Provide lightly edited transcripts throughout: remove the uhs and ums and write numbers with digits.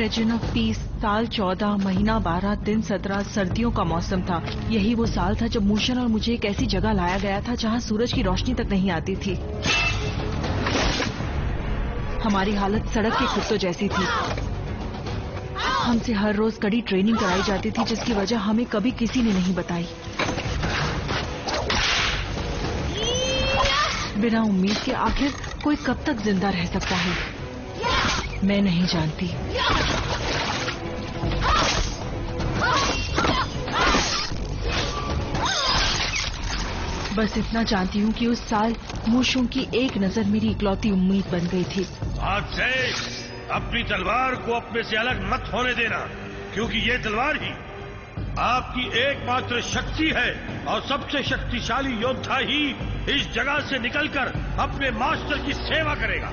Legend of peace, साल 14, महीना 12, दिन 17, सर्दियों का मौसम था। यही वो साल था जब मूशन और मुझे एक ऐसी जगह लाया गया था जहाँ सूरज की रोशनी तक नहीं आती थी। हमारी हालत सड़क के कुत्तों जैसी थी। हमसे हर रोज कड़ी ट्रेनिंग कराई जाती थी जिसकी वजह हमें कभी किसी ने नहीं बताई। बिना उम्मीद के आखिर कोई कब तक जिंदा रह सकता है, मैं नहीं जानती। बस इतना जानती हूँ कि उस साल मूशों की एक नजर मेरी इकलौती उम्मीद बन गई थी। आज से अपनी तलवार को अपने से अलग मत होने देना, क्योंकि ये तलवार ही आपकी एकमात्र शक्ति है और सबसे शक्तिशाली योद्धा ही इस जगह से निकलकर अपने मास्टर की सेवा करेगा।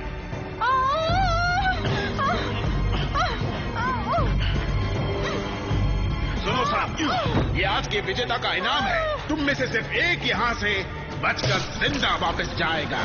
सुनो साहब, ये आज के विजेता का इनाम है। तुम में से सिर्फ एक यहाँ से बचकर जिंदा वापस जाएगा।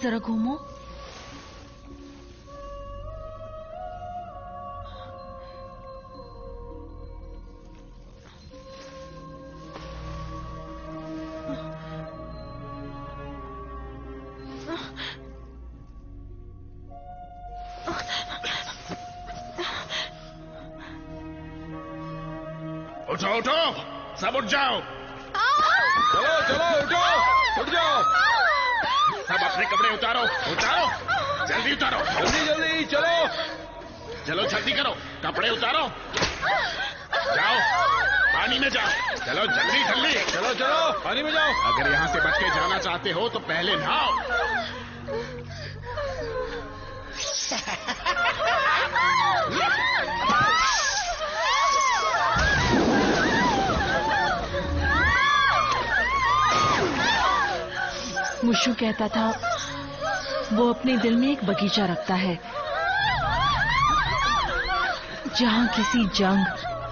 जरा घूमो। उठो उठो, सब उठ जाओ। चलो चलो उठो, उठ जाओ। सब अपने कपड़े उतारो, उतारो, जल्दी उतारो। जल्दी जल्दी चलो। चलो जल्दी करो, कपड़े उतारो। जाओ, पानी में जाओ। चलो जल्दी जल्दी। चलो चलो पानी में जाओ। अगर यहाँ से बच के जाना चाहते हो तो पहले नहाओ। मुशु कहता था वो अपने दिल में एक बगीचा रखता है जहाँ किसी जंग,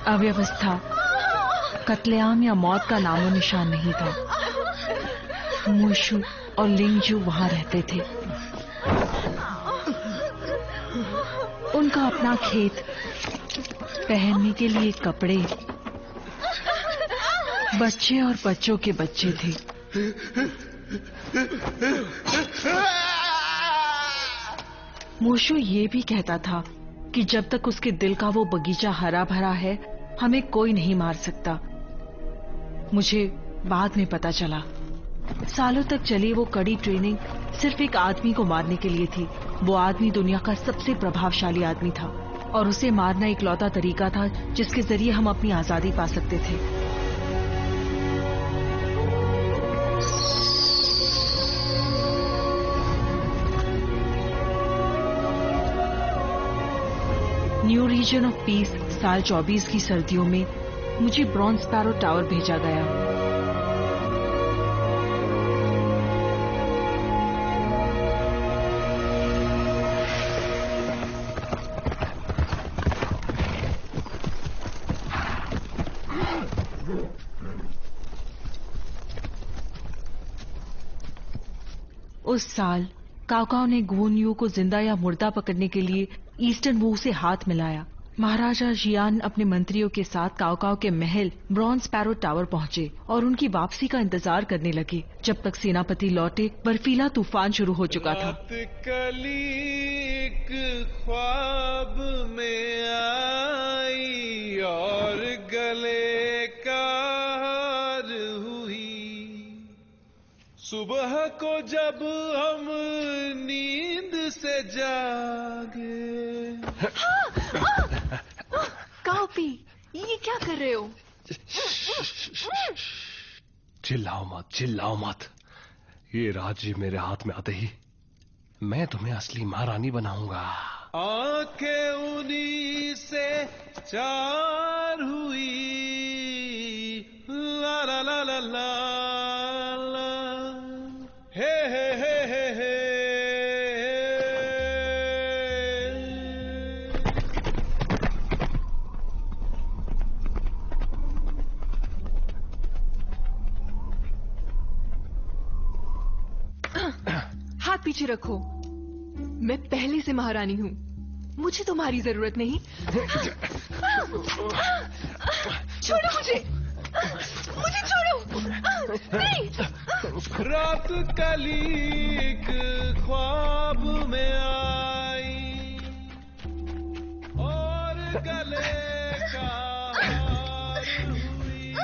अव्यवस्था, कत्लेआम या मौत का नामो निशान नहीं था। मुशु और लिंगजू वहां रहते थे। उनका अपना खेत, पहनने के लिए कपड़े, बच्चे और बच्चों के बच्चे थे। मोशो ये भी कहता था कि जब तक उसके दिल का वो बगीचा हरा भरा है हमें कोई नहीं मार सकता। मुझे बाद में पता चला सालों तक चली वो कड़ी ट्रेनिंग सिर्फ एक आदमी को मारने के लिए थी। वो आदमी दुनिया का सबसे प्रभावशाली आदमी था और उसे मारना इकलौता तरीका था जिसके जरिए हम अपनी आजादी पा सकते थे। न्यू रीजन ऑफ पीस, साल 24 की सर्दियों में मुझे ब्रॉन्ज स्पैरो टावर भेजा गया। उस साल काओकाओ ने गुनयू को जिंदा या मुर्दा पकड़ने के लिए ईस्टर्न वू से हाथ मिलाया। महाराजा जियान अपने मंत्रियों के साथ काओकाओ के महल ब्रॉन्ज स्पैरो टावर पहुंचे और उनकी वापसी का इंतजार करने लगे। जब तक सेनापति लौटे बर्फीला तूफान शुरू हो चुका था। कली एक ख्वाब में आई और गले का हार हुई। सुबह को जब हम नींद से जागे। काओपी, ये क्या कर रहे हो? चिल्लाओ मत। ये राज्य मेरे हाथ में आते ही मैं तुम्हें असली महारानी बनाऊंगा। आंखें उन्हीं से चार हुई। ला ला ला ला ला ला। हे हे हे हे हे। हाथ पीछे रखो। मैं पहले से महारानी हूँ, मुझे तुम्हारी जरूरत नहीं। छोड़ो मुझे छोड़ो। नहीं। रात कली एक ख्वाब में आई और गले का हार हुई।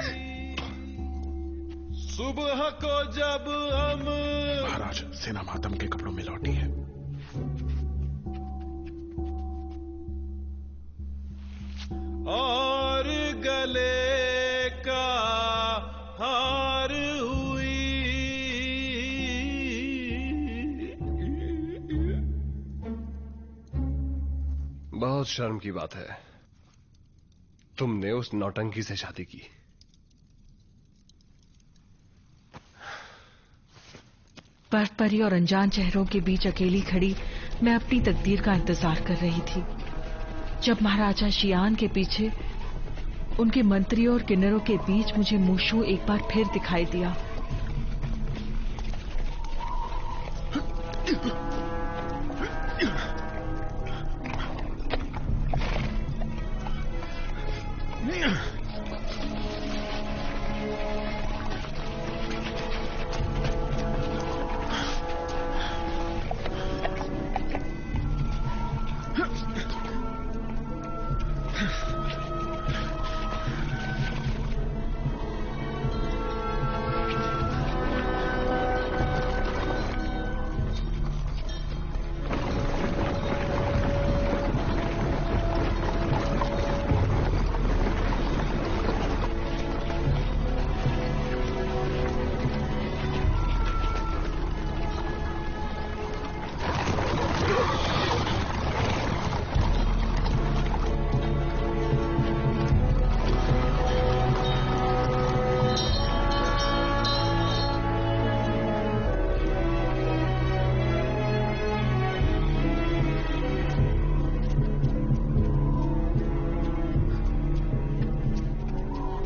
सुबह को जब हम महाराज सेना मातम के कपड़ों में लौटी है। और गले का हार हुई। बहुत शर्म की बात है, तुमने उस नौटंकी से शादी की। बर्फ परी और अनजान चेहरों के बीच अकेली खड़ी मैं अपनी तकदीर का इंतजार कर रही थी। जब महाराजा शियान के पीछे उनके मंत्रियों और किन्नरों के बीच मुझे मूशू एक बार फिर दिखाई दिया।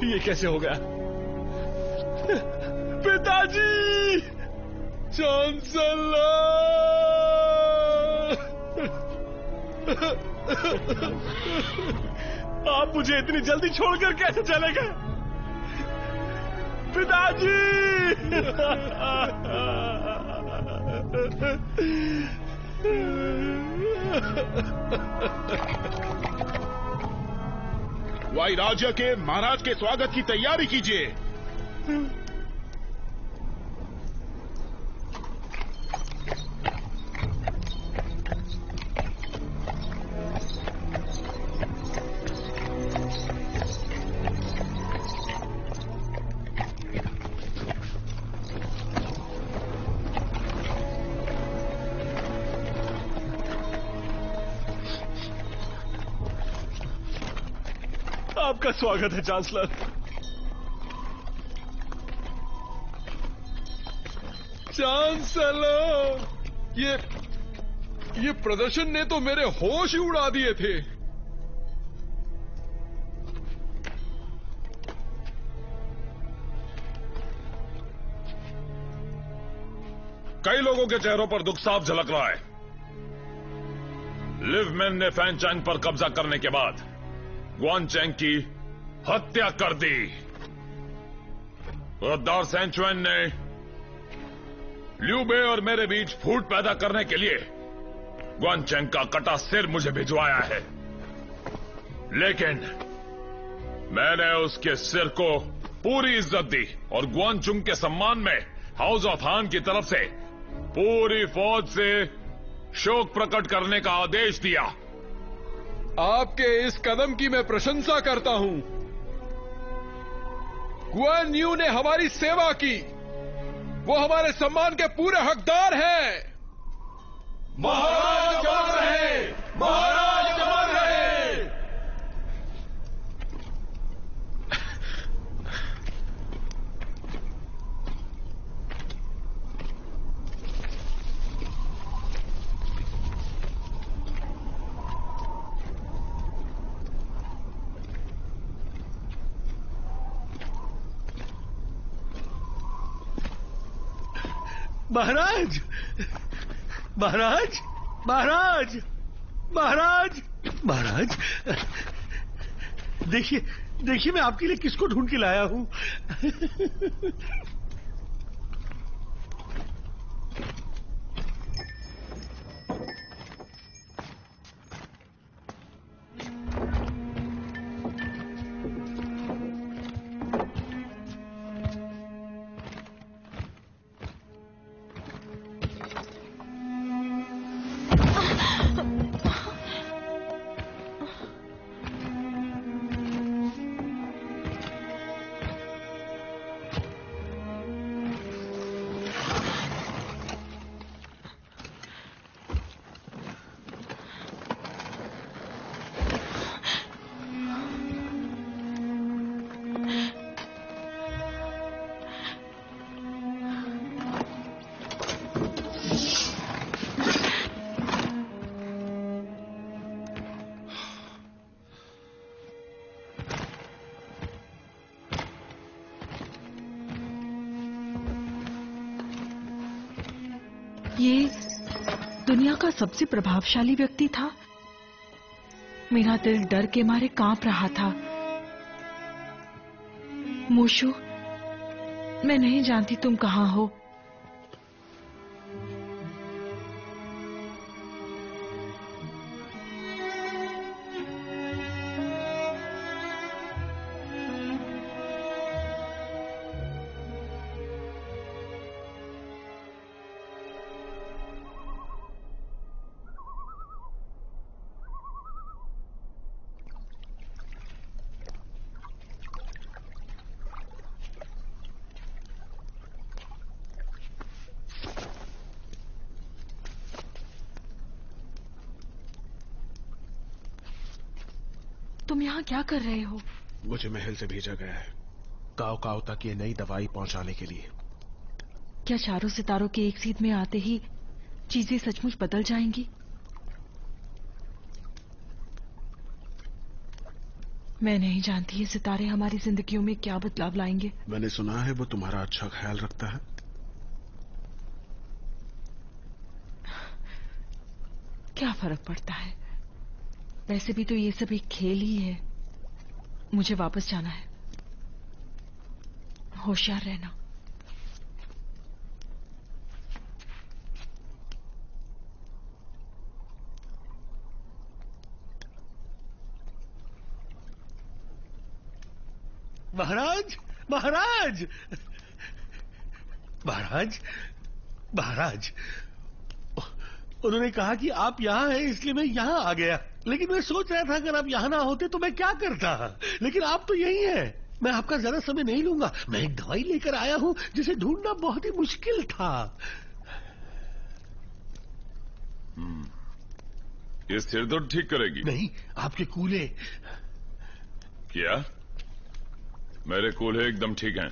ये कैसे हो गया? पिताजी! चांसलर! आप मुझे इतनी जल्दी छोड़कर कैसे चले गए? पिताजी! वाई राज्य के महाराज के स्वागत की तैयारी कीजिए। आपका स्वागत है चांसलर। चांसलर, ये प्रदर्शन ने तो मेरे होश ही उड़ा दिए थे। कई लोगों के चेहरों पर दुख साफ झलक रहा है। लिव मैन ने फैन चैंग पर कब्जा करने के बाद गुआन चैंग की हत्या कर दी। गद्दार सैन चुएन ने ल्यू बे और मेरे बीच फूट पैदा करने के लिए गुआन चैंग का कटा सिर मुझे भिजवाया है, लेकिन मैंने उसके सिर को पूरी इज्जत दी और गुआन चुंग के सम्मान में हाउस ऑफ हान की तरफ से पूरी फौज से शोक प्रकट करने का आदेश दिया। आपके इस कदम की मैं प्रशंसा करता हूं। गुआन यू ने हमारी सेवा की, वो हमारे सम्मान के पूरे हकदार हैं। महाराज अमर रहे, महाराज अमर रहे। महाराज, महाराज, महाराज, महाराज, महाराज, देखिए देखिए मैं आपके लिए किसको ढूंढ के लाया हूं। ये दुनिया का सबसे प्रभावशाली व्यक्ति था। मेरा दिल डर के मारे कांप रहा था। मोशु, मैं नहीं जानती तुम कहां हो। तुम यहाँ क्या कर रहे हो? मुझे महल से भेजा गया है काओ काओ तक ये नई दवाई पहुंचाने के लिए। क्या चारों सितारों के एक सीध में आते ही चीजें सचमुच बदल जाएंगी? मैं नहीं जानती ये सितारे हमारी जिंदगियों में क्या बदलाव लाएंगे। मैंने सुना है वो तुम्हारा अच्छा ख्याल रखता है। क्या फर्क पड़ता है? वैसे भी तो ये सब एक खेल ही है। मुझे वापस जाना है। होशियार रहना। महाराज, महाराज, महाराज, महाराज, उन्होंने कहा कि आप यहाँ हैं इसलिए मैं यहाँ आ गया। लेकिन मैं सोच रहा था अगर आप यहाँ ना होते तो मैं क्या करता। लेकिन आप तो यही हैं। मैं आपका ज्यादा समय नहीं लूंगा। मैं एक दवाई लेकर आया हूँ जिसे ढूंढना बहुत ही मुश्किल था। ये सिर दर्द ठीक करेगी? नहीं, आपके कूल्हे। क्या? मेरे कूल्हे एकदम ठीक हैं।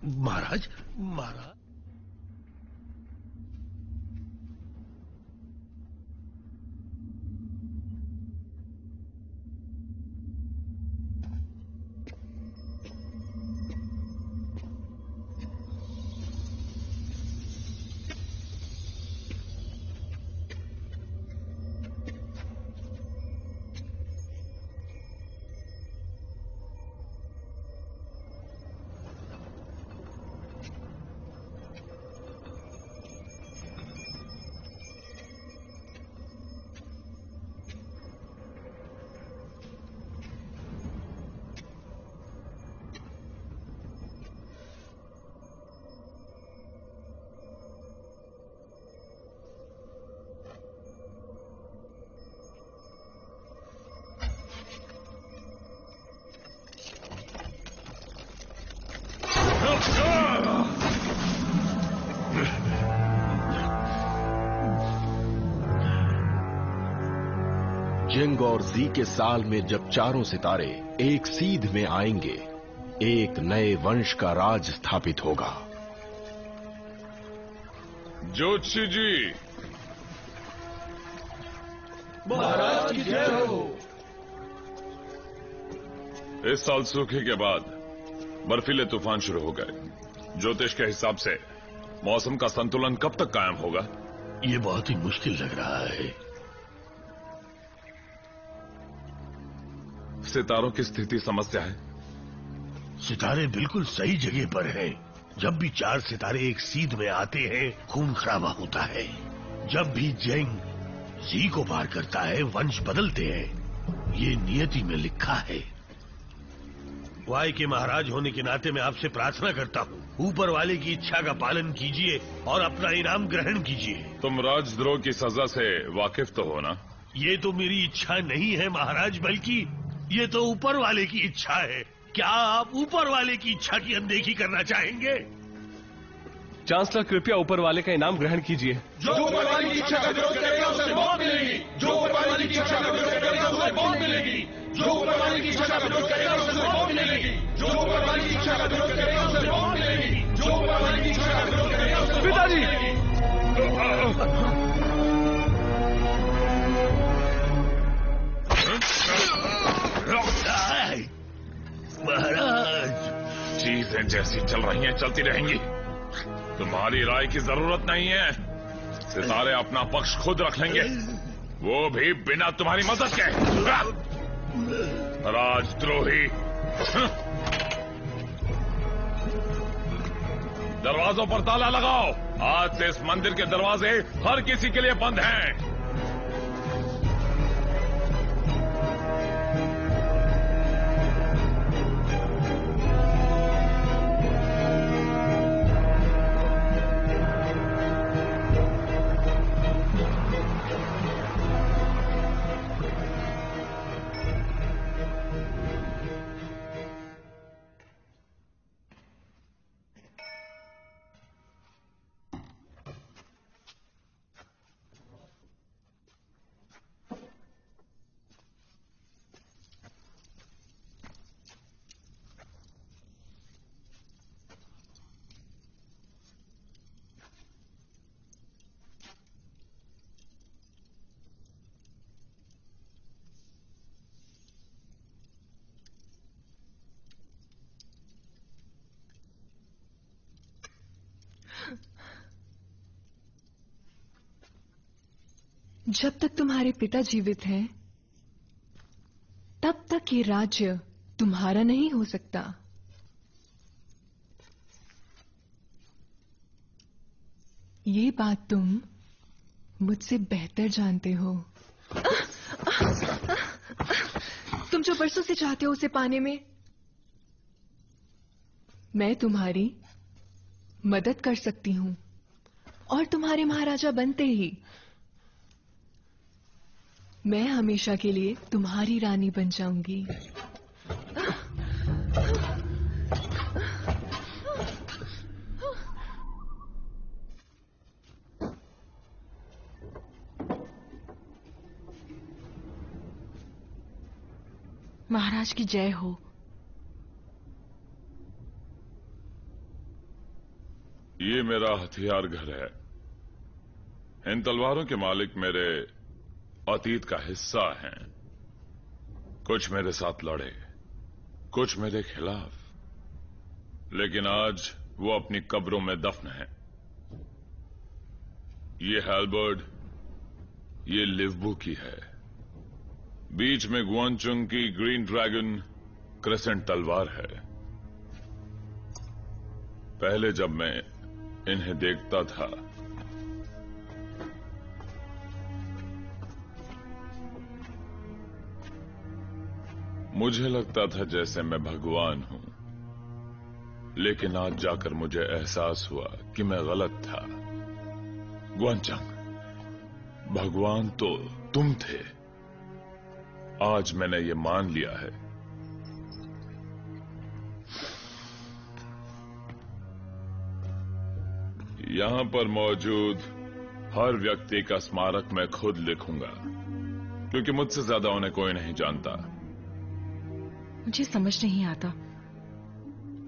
महाराज, महाराज, चेंग और जी के साल में जब चारों सितारे एक सीध में आएंगे, एक नए वंश का राज स्थापित होगा। ज्योतिषी जी, महाराज की जय हो। इस साल सूखे के बाद बर्फीले तूफान शुरू हो गए। ज्योतिष के हिसाब से मौसम का संतुलन कब तक कायम होगा? ये बहुत ही मुश्किल लग रहा है। सितारों की स्थिति समस्या है। सितारे बिल्कुल सही जगह पर हैं। जब भी चार सितारे एक सीध में आते हैं, खून खराबा होता है। जब भी जेंग जी को पार करता है, वंश बदलते हैं। ये नियति में लिखा है। वाई के महाराज होने के नाते मैं आपसे प्रार्थना करता हूँ, ऊपर वाले की इच्छा का पालन कीजिए और अपना इनाम ग्रहण कीजिए। तुम राजद्रोह की सजा से वाकिफ तो हो ना? ये तो मेरी इच्छा नहीं है महाराज, बल्कि ये तो ऊपर वाले की इच्छा है। क्या आप ऊपर वाले की इच्छा की अनदेखी करना चाहेंगे? चांसलर, कृपया ऊपर वाले का इनाम ग्रहण कीजिए। जो ऊपर वाली की इच्छा का विरोध करेगा उसे मौत मिलेगी। जो ऊपर वाली की इच्छा का विरोध करेगा उसे मौत मिलेगी। जो ऊपर वाली की इच्छा का विरोध करेगा उसे मौत मिलेगी। जो ऊपर वाली की इच्छा का विरोध करेगा उसे मौत मिलेगी। जो ऊपर वाली की इच्छा का विरोध करेगा उसे पिताजी! महाराज, चीजें जैसी चल रही हैं चलती रहेंगी। तुम्हारी राय की जरूरत नहीं है। सितारे अपना पक्ष खुद रख लेंगे, वो भी बिना तुम्हारी मदद के। राजद्रोही! दरवाजों पर ताला लगाओ। आज से इस मंदिर के दरवाजे हर किसी के लिए बंद हैं। जब तक तुम्हारे पिता जीवित हैं, तब तक ये राज्य तुम्हारा नहीं हो सकता। ये बात तुम मुझसे बेहतर जानते हो। तुम जो बरसों से चाहते हो उसे पाने में मैं तुम्हारी मदद कर सकती हूं, और तुम्हारे महाराजा बनते ही मैं हमेशा के लिए तुम्हारी रानी बन जाऊंगी। महाराज की जय हो। ये मेरा हथियार घर है। इन तलवारों के मालिक मेरे अतीत का हिस्सा हैं। कुछ मेरे साथ लड़े, कुछ मेरे खिलाफ, लेकिन आज वो अपनी कब्रों में दफन हैं। ये हैलबर्ड, ये लिवबू की है। बीच में गुआनचुंग की ग्रीन ड्रैगन क्रेसेंट तलवार है। पहले जब मैं इन्हें देखता था, मुझे लगता था जैसे मैं भगवान हूं, लेकिन आज जाकर मुझे एहसास हुआ कि मैं गलत था। गुआनचंग, भगवान तो तुम थे। आज मैंने ये मान लिया है। यहां पर मौजूद हर व्यक्ति का स्मारक मैं खुद लिखूंगा। क्योंकि मुझसे ज्यादा उन्हें कोई नहीं जानता। मुझे समझ नहीं आता,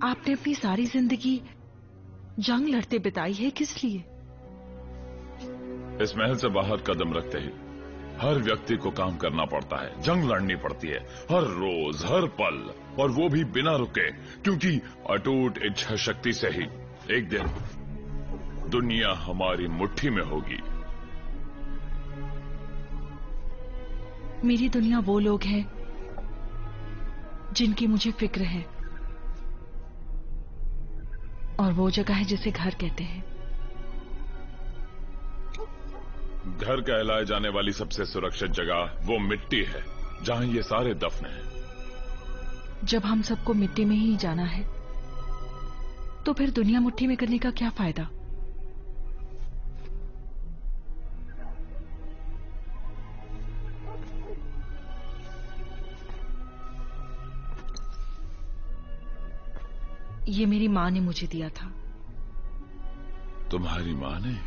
आपने अपनी सारी जिंदगी जंग लड़ते बिताई है, किस लिए? इस महल से बाहर कदम रखते ही हर व्यक्ति को काम करना पड़ता है, जंग लड़नी पड़ती है, हर रोज हर पल, और वो भी बिना रुके, क्योंकि अटूट इच्छा शक्ति से ही एक दिन दुनिया हमारी मुट्ठी में होगी। मेरी दुनिया वो लोग हैं जिनकी मुझे फिक्र है, और वो जगह है जिसे घर कहते हैं। घर कहलाए जाने वाली सबसे सुरक्षित जगह वो मिट्टी है जहां ये सारे दफन हैं। जब हम सबको मिट्टी में ही जाना है, तो फिर दुनिया मुट्ठी में करने का क्या फायदा? ये मेरी माँ ने मुझे दिया था। तुम्हारी माँ ने?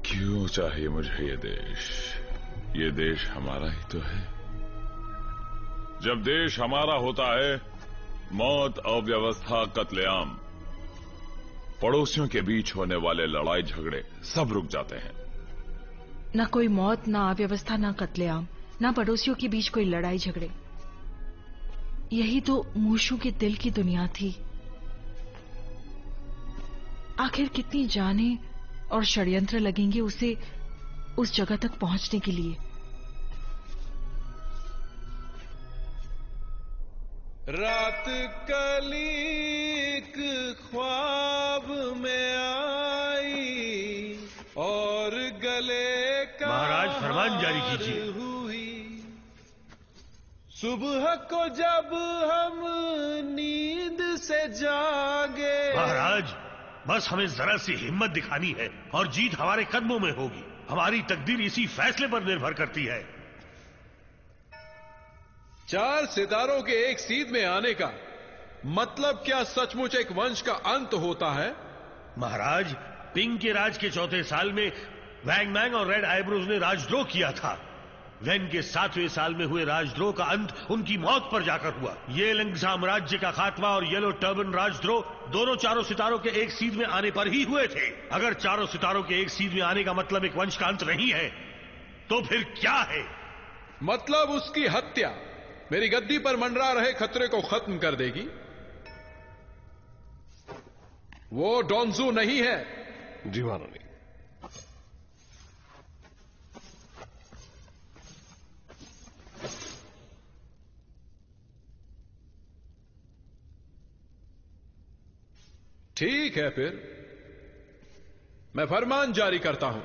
क्यों चाहिए मुझे ये देश? ये देश हमारा ही तो है। जब देश हमारा होता है, मौत, अव्यवस्था, कत्लेआम, पड़ोसियों के बीच होने वाले लड़ाई झगड़े सब रुक जाते हैं। ना कोई मौत, ना अव्यवस्था, ना कत्लेआम, ना पड़ोसियों के बीच कोई लड़ाई झगड़े। यही तो मूशों के दिल की दुनिया थी। आखिर कितनी जानें और षड्यंत्र लगेंगे उसे उस जगह तक पहुंचने के लिए। रात कलीक ख्वाब में आई और गले का महाराज, फरमान जारी कीजिए। हुई सुबह को जब हम नींद से जागे। महाराज, बस हमें जरा सी हिम्मत दिखानी है और जीत हमारे कदमों में होगी। हमारी तकदीर इसी फैसले पर निर्भर करती है। 4 सितारों के एक सीध में आने का मतलब क्या सचमुच एक वंश का अंत होता है? महाराज, पिंग के राज के 4थे साल में वैंग मैंग और रेड आईब्रोज ने राजद्रोह किया था। वैन के 7वें साल में हुए राजद्रोह का अंत उनकी मौत पर जाकर हुआ। ये लिंग साम्राज्य का खात्मा और येलो टर्बन राजद्रोह दोनों 4 सितारों के एक सीध में आने पर ही हुए थे। अगर 4 सितारों के एक सीध में आने का मतलब एक वंश का अंत नहीं है, तो फिर क्या है? मतलब उसकी हत्या मेरी गद्दी पर मंडरा रहे खतरे को खत्म कर देगी। वो डोंजू नहीं है। जी महारानी। ठीक है, फिर मैं फरमान जारी करता हूं।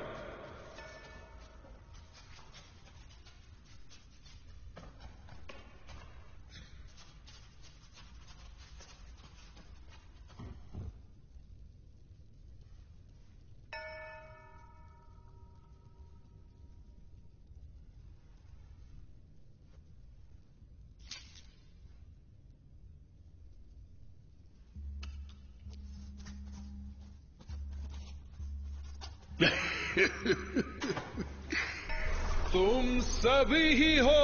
तुम सभी ही हो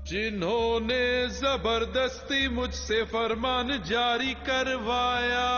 जिन्होंने जबरदस्ती मुझसे फरमान जारी करवाया।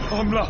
हमला!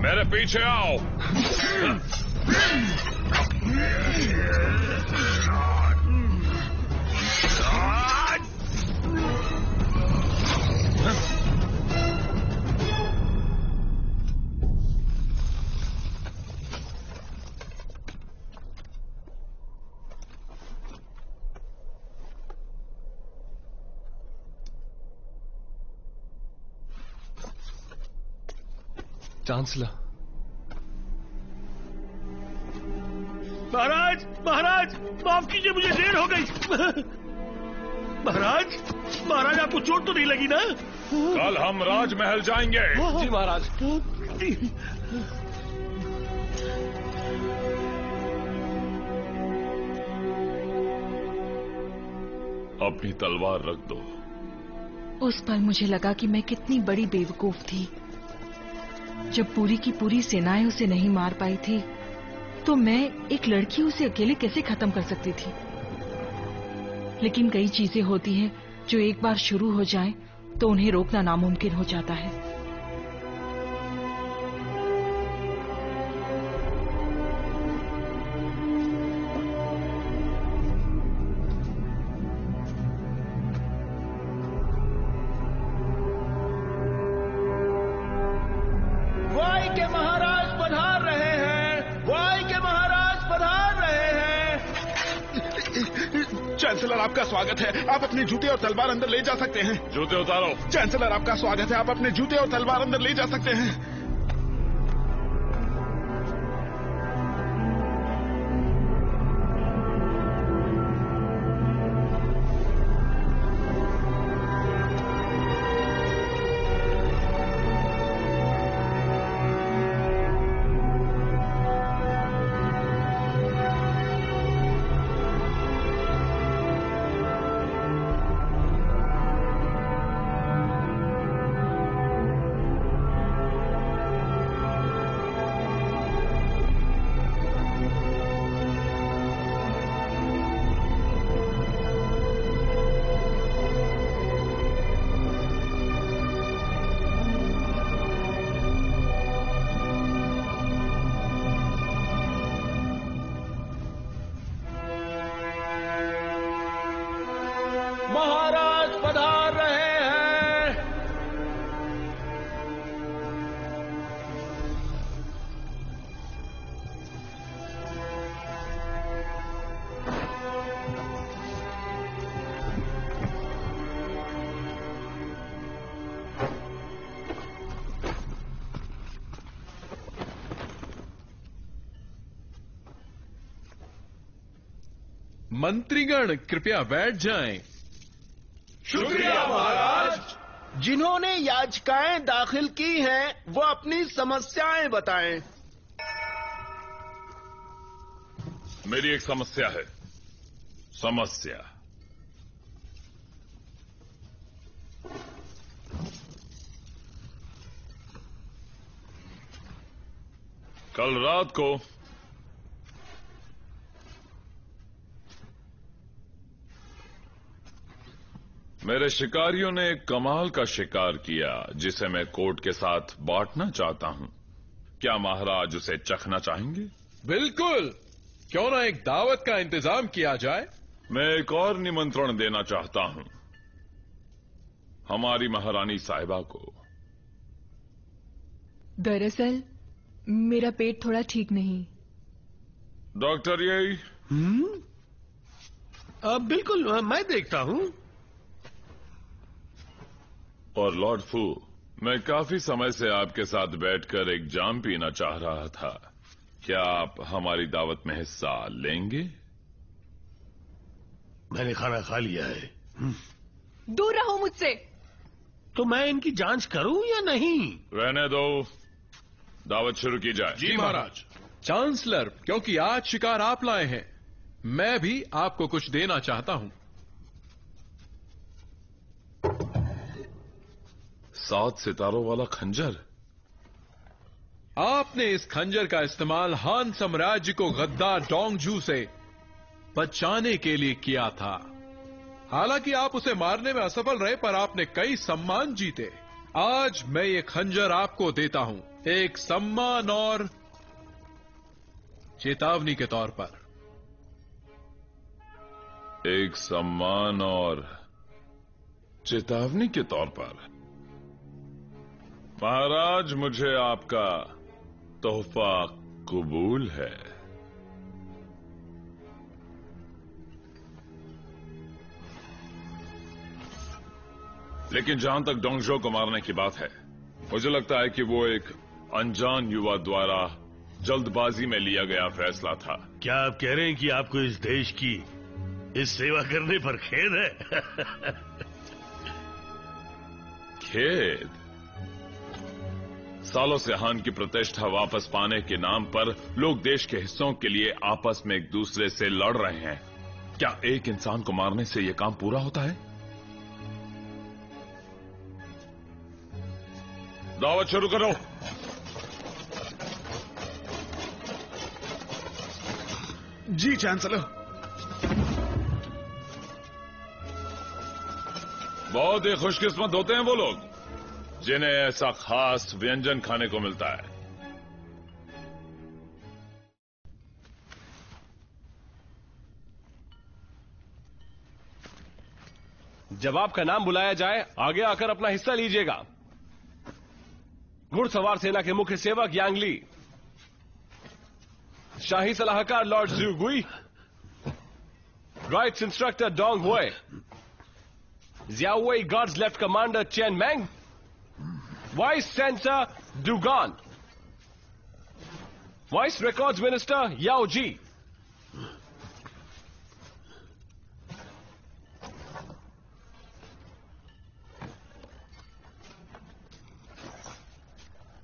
मेरे पीछे आओ। चांसलर। महाराज, महाराज, माफ कीजिए, मुझे देर हो गई। महाराज, महाराज आपको चोट तो नहीं लगी ना? कल हम राजमहल जाएंगे। जी महाराज। अपनी तलवार रख दो। उस पल मुझे लगा कि मैं कितनी बड़ी बेवकूफ थी। जब पूरी की पूरी सेनाएं उसे नहीं मार पाई थी, तो मैं एक लड़की उसे अकेले कैसे खत्म कर सकती थी। लेकिन कई चीजें होती हैं जो एक बार शुरू हो जाएं, तो उन्हें रोकना नामुमकिन हो जाता है। चांसलर आपका स्वागत है। आप अपने जूते और तलवार अंदर ले जा सकते हैं। जूते उतारो। चांसलर आपका स्वागत है। आप अपने जूते और तलवार अंदर ले जा सकते हैं। महाराज पधार रहे हैं। मंत्रीगण कृपया बैठ जाएं। शुक्रिया महाराज। जिन्होंने याचिकाएं दाखिल की हैं वो अपनी समस्याएं बताएं। मेरी एक समस्या है। समस्या कल रात को मेरे शिकारियों ने एक कमाल का शिकार किया जिसे मैं कोर्ट के साथ बांटना चाहता हूं। क्या महाराज उसे चखना चाहेंगे? बिल्कुल, क्यों ना एक दावत का इंतजाम किया जाए। मैं एक और निमंत्रण देना चाहता हूं हमारी महारानी साहिबा को। दरअसल मेरा पेट थोड़ा ठीक नहीं। डॉक्टर यही बिल्कुल, मैं देखता हूं। और लॉर्ड फू, मैं काफी समय से आपके साथ बैठकर एक जाम पीना चाह रहा था। क्या आप हमारी दावत में हिस्सा लेंगे? मैंने खाना खा लिया है। दूर रहो मुझसे। तो मैं इनकी जांच करूं या नहीं? रहने दो, दावत शुरू की जाए। जी महाराज। चांसलर, क्योंकि आज शिकार आप लाए हैं, मैं भी आपको कुछ देना चाहता हूं। 7 सितारों वाला खंजर। आपने इस खंजर का इस्तेमाल हान साम्राज्य को गद्दार डोंगजू से बचाने के लिए किया था। हालांकि आप उसे मारने में असफल रहे, पर आपने कई सम्मान जीते। आज मैं ये खंजर आपको देता हूं, एक सम्मान और चेतावनी के तौर पर। एक सम्मान और चेतावनी के तौर पर। महाराज, मुझे आपका तोहफा कबूल है। लेकिन जहां तक डोंगजो को मारने की बात है, मुझे लगता है कि वो एक अनजान युवा द्वारा जल्दबाजी में लिया गया फैसला था। क्या आप कह रहे हैं कि आपको इस देश की इस सेवा करने पर खेद है? खेद? सालों से हान की प्रतिष्ठा वापस पाने के नाम पर लोग देश के हिस्सों के लिए आपस में एक दूसरे से लड़ रहे हैं। क्या एक इंसान को मारने से यह काम पूरा होता है? दावत शुरू करो। जी चांसलर। बहुत ही खुशकिस्मत होते हैं वो लोग जिन्हें ऐसा खास व्यंजन खाने को मिलता है। जब आपका नाम बुलाया जाए, आगे आकर अपना हिस्सा लीजिएगा। घुड़सवार सेना के मुख्य सेवक यांगली, शाही सलाहकार lord Zhu Gui, rites instructor Dong Hui, Xiaowei guards left commander Chen Meng, vice censor Dugan, vice records minister Yao Ji,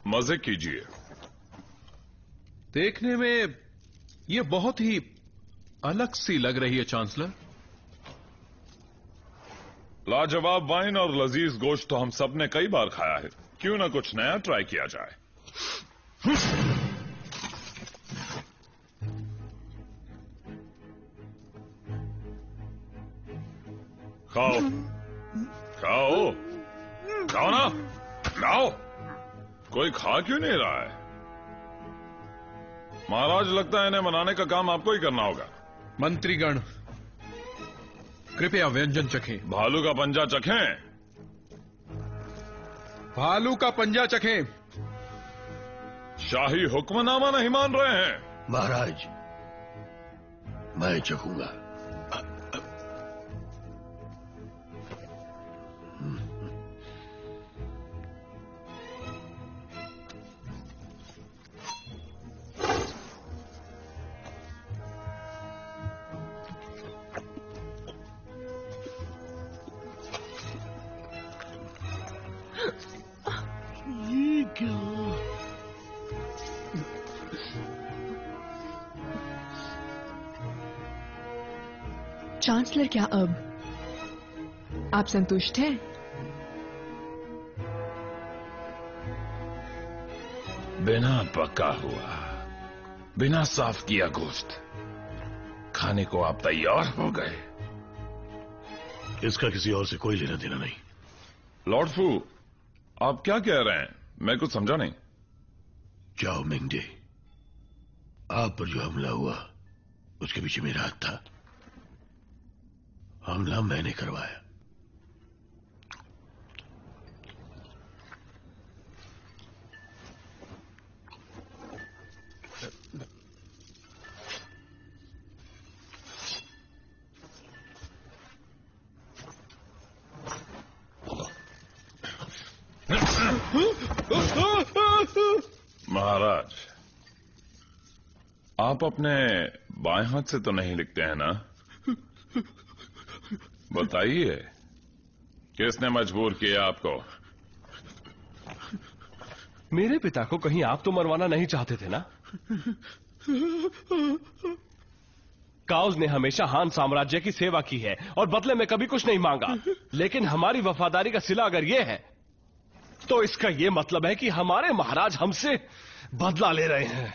मजे कीजिए। देखने में ये बहुत ही अलग सी लग रही है चांसलर। लाजवाब वाइन और लजीज गोश्त तो हम सब ने कई बार खाया है, क्यों ना कुछ नया ट्राई किया जाए। खाओ खाओ खाओ ना, खाओ। कोई खा क्यों नहीं रहा है? महाराज, लगता है इन्हें मनाने का काम आपको ही करना होगा। मंत्रीगण, कृपया व्यंजन चखें। भालू का पंजा चखें। भालू का पंजा चखें। शाही हुक्मनामा नहीं मान रहे हैं। महाराज, मैं चखूंगा। चांसलर, क्या अब आप संतुष्ट हैं? बिना पका हुआ, बिना साफ किया गोश्त खाने को आप तैयार हो गए। इसका किसी और से कोई लेना देना नहीं। लॉर्ड फू, आप क्या कह रहे हैं? मैं कुछ समझा नहीं। जाओ मिंगजे, आप पर जो हमला हुआ उसके पीछे मेरा हाथ था। हमला मैंने करवाया। महाराज, आप अपने बाएं हाथ से तो नहीं लिखते हैं ना? बताइए, किसने मजबूर किया आपको? मेरे पिता को कहीं आप तो मरवाना नहीं चाहते थे ना? काउज ने हमेशा हान साम्राज्य की सेवा की है और बदले में कभी कुछ नहीं मांगा। लेकिन हमारी वफादारी का सिला अगर यह है तो इसका यह मतलब है कि हमारे महाराज हमसे बदला ले रहे हैं।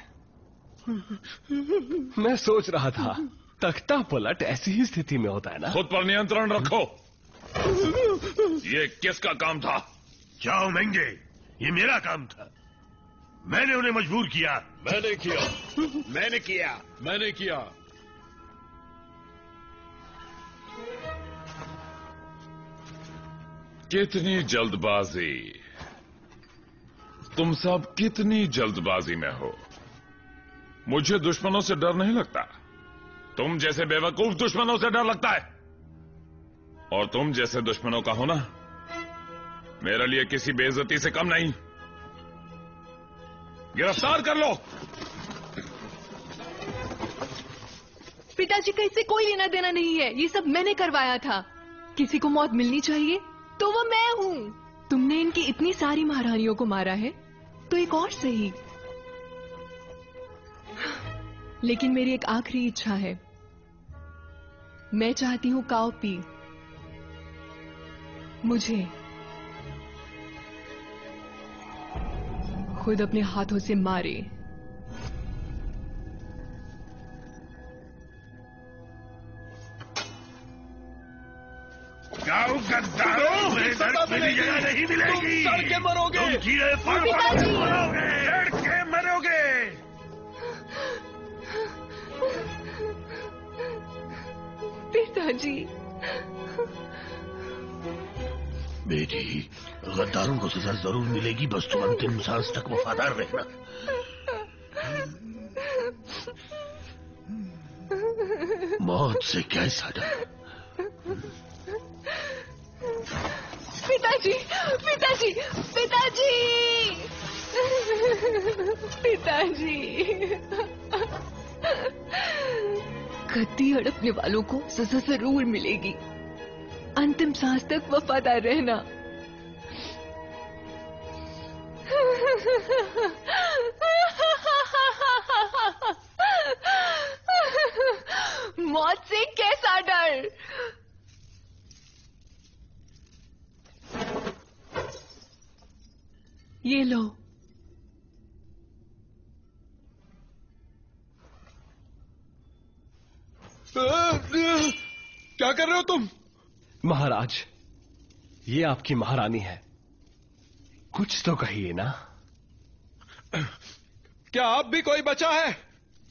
मैं सोच रहा था तख्ता पलट ऐसी ही स्थिति में होता है ना? खुद पर नियंत्रण रखो। ये किसका काम था? जाओ मेंगे, ये मेरा काम था। मैंने उन्हें मजबूर किया। मैंने किया। मैंने किया। मैंने किया। कितनी जल्दबाजी! तुम सब कितनी जल्दबाजी में हो। मुझे दुश्मनों से डर नहीं लगता। तुम जैसे बेवकूफ दुश्मनों से डर लगता है। और तुम जैसे दुश्मनों का होना मेरे लिए किसी बेइज्जती से कम नहीं। गिरफ्तार कर लो। पिताजी का इससे कोई लेना देना नहीं है। ये सब मैंने करवाया था। किसी को मौत मिलनी चाहिए तो वो मैं हूँ। तुमने इनकी इतनी सारी महारानियों को मारा है तो एक और सही। लेकिन मेरी एक आखिरी इच्छा है। मैं चाहती हूँ काओ पी मुझे खुद अपने हाथों से मारे। गाँव गद्दारों में मेरी जगह नहीं मिलेगी। तुम सड़के मरोगे। तुम कीड़े पर मरोगे। लड़के मरोगे। पिताजी, बेटी, गद्दारों को सजा जरूर मिलेगी। बस तुम अंतिम सांस तक वफादार रहना। मौत से कैसा डर। पिताजी, पिताजी, पिताजी, पिताजी। गद्दी हड़पने वालों को सजा जरूर मिलेगी। अंतिम सांस तक वफादार रहना। मौत से कैसा डर। ये लो। क्या कर रहे हो तुम? महाराज, ये आपकी महारानी है। कुछ तो कहिए ना। क्या अब भी कोई बचा है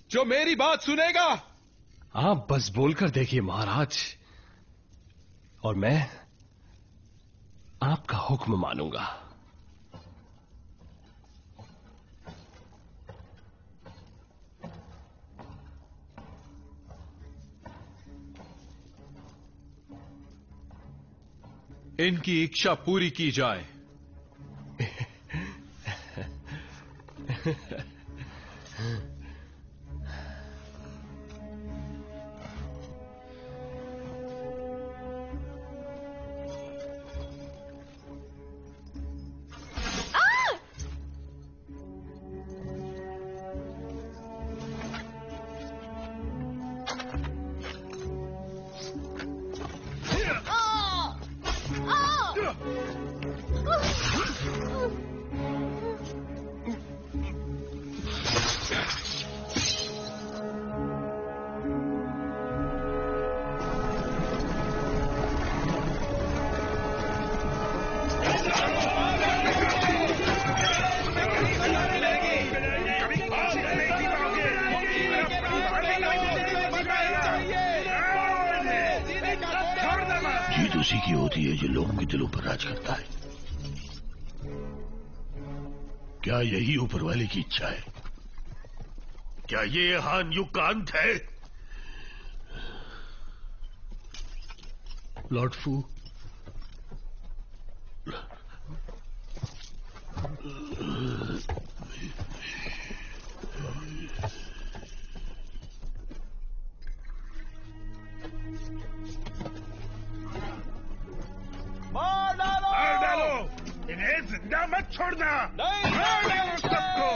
जो मेरी बात सुनेगा? आप बस बोलकर देखिए महाराज, और मैं आपका हुक्म मानूंगा। इनकी इच्छा पूरी की जाए। उसी की होती है जो लोगों के दिलों पर राज करता है। क्या यही ऊपर वाले की इच्छा है? क्या ये हान युग का अंत है? लॉर्ड फू, मार डालो! मार डालो! इन्हें जिंदा मत छोड़ना! नहीं! मार डालो सबको!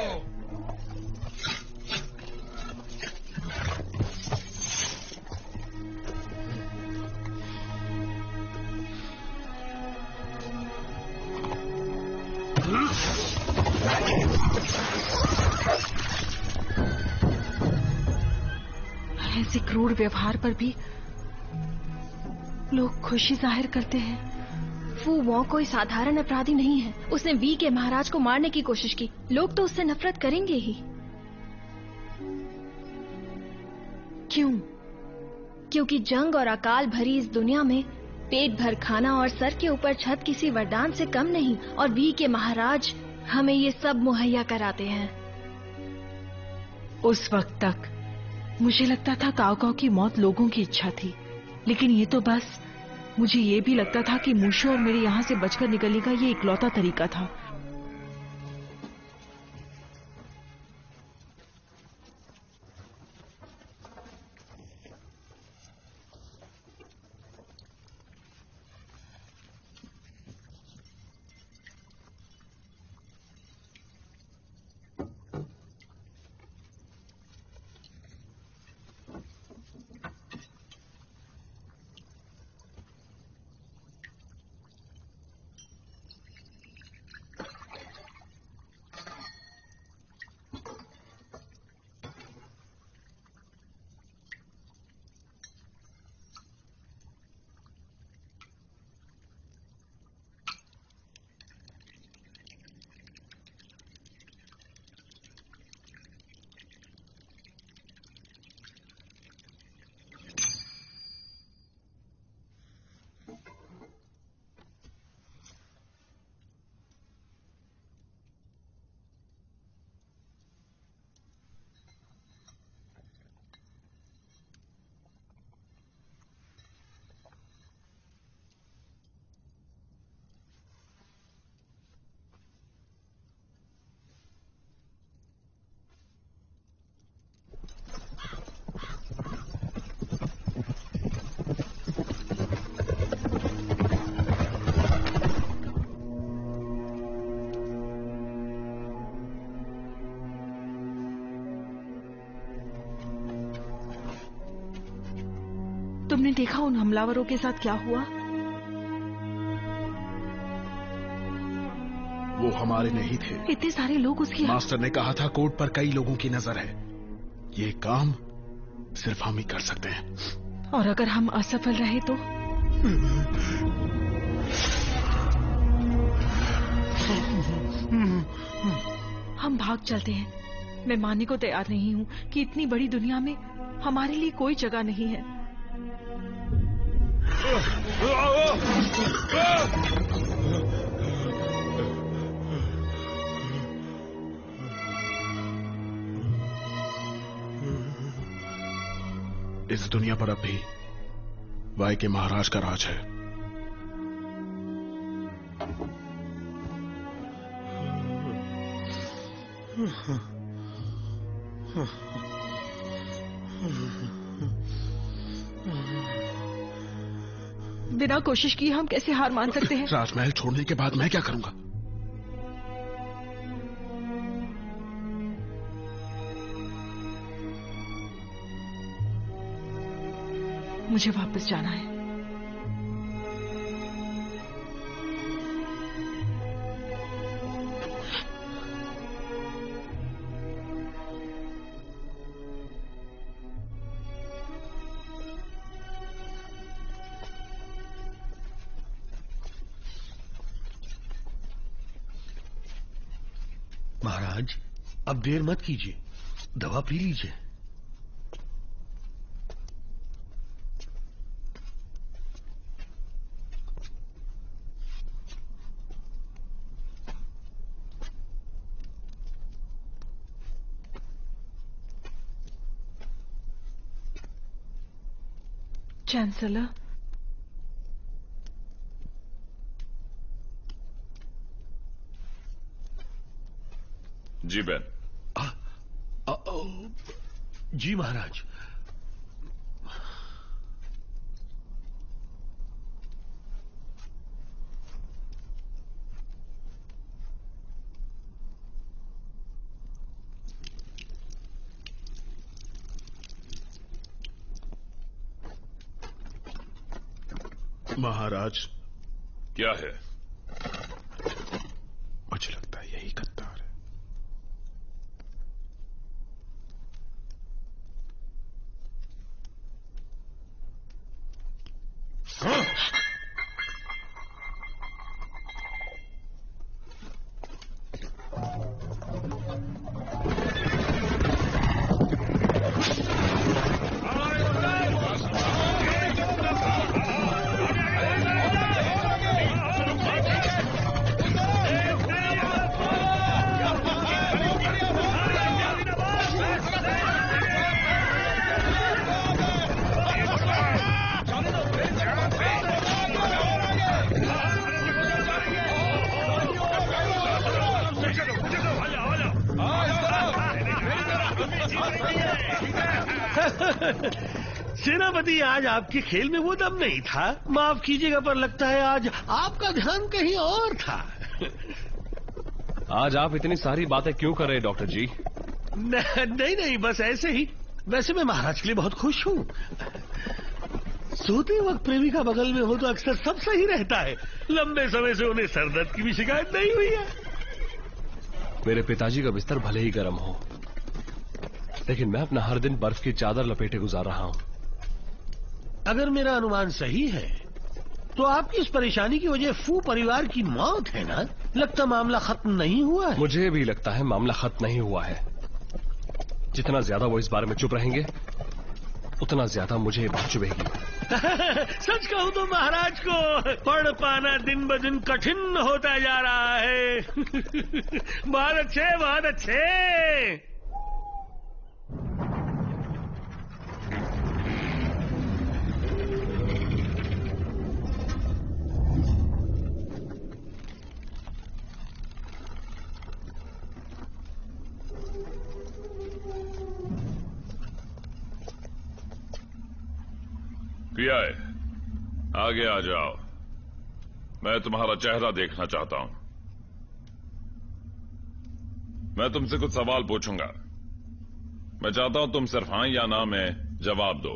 ऐसे क्रूर व्यवहार पर भी लोग खुशी जाहिर करते हैं। फू वॉ कोई साधारण अपराधी नहीं है। उसने वी के महाराज को मारने की कोशिश की। लोग तो उससे नफरत करेंगे ही। क्यों? क्योंकि जंग और अकाल भरी इस दुनिया में पेट भर खाना और सर के ऊपर छत किसी वरदान से कम नहीं, और वी के महाराज हमें ये सब मुहैया कराते हैं। उस वक्त तक मुझे लगता था काओ काओ की मौत लोगों की इच्छा थी, लेकिन ये तो बस मुझे ये भी लगता था कि मूशो और मेरे यहाँ से बचकर निकलने का ये इकलौता तरीका था। तुमने देखा उन हमलावरों के साथ क्या हुआ? वो हमारे नहीं थे। इतने सारे लोग उसकी मास्टर ने कहा था कोर्ट पर कई लोगों की नजर है। ये काम सिर्फ हम ही कर सकते हैं। और अगर हम असफल रहे तो? हम भाग चलते हैं। मैं मानने को तैयार नहीं हूँ कि इतनी बड़ी दुनिया में हमारे लिए कोई जगह नहीं है। इस दुनिया पर अब भी वाई के महाराज का राज है। बिना कोशिश किए हम कैसे हार मान सकते हैं? राजमहल छोड़ने के बाद मैं क्या करूंगा? मुझे वापस जाना है। महाराज, अब देर मत कीजिए, दवा पी लीजिए। चांसलर, जी बहन। जी महाराज। महाराज, क्या है? मुझे लगता है यही गद्दार है। सेनापति, आज आपके खेल में वो दम नहीं था। माफ कीजिएगा, पर लगता है आज आपका ध्यान कहीं और था। आज आप इतनी सारी बातें क्यों कर रहे हैं डॉक्टर जी? नहीं, बस ऐसे ही। वैसे मैं महाराज के लिए बहुत खुश हूँ। सोते वक्त प्रेमिका बगल में हो तो अक्सर सब सही रहता है। लंबे समय से उन्हें सरदर्द की भी शिकायत नहीं हुई है। मेरे पिताजी का बिस्तर भले ही गर्म हो, लेकिन मैं अपना हर दिन बर्फ की चादर लपेटे गुजार रहा हूँ। अगर मेरा अनुमान सही है तो आपकी इस परेशानी की वजह फू परिवार की मौत है ना? लगता मामला खत्म नहीं हुआ है। मुझे भी लगता है मामला खत्म नहीं हुआ है। जितना ज्यादा वो इस बारे में चुप रहेंगे, उतना ज्यादा मुझे ये बात चुभेगी। सच कहूं तो महाराज को पढ़ पाना दिन ब दिन कठिन होता जा रहा है। बहुत अच्छे, बहुत अच्छे। पिया है, आगे आ जाओ। मैं तुम्हारा चेहरा देखना चाहता हूं। मैं तुमसे कुछ सवाल पूछूंगा। मैं चाहता हूं तुम सिर्फ हाँ या ना में जवाब दो।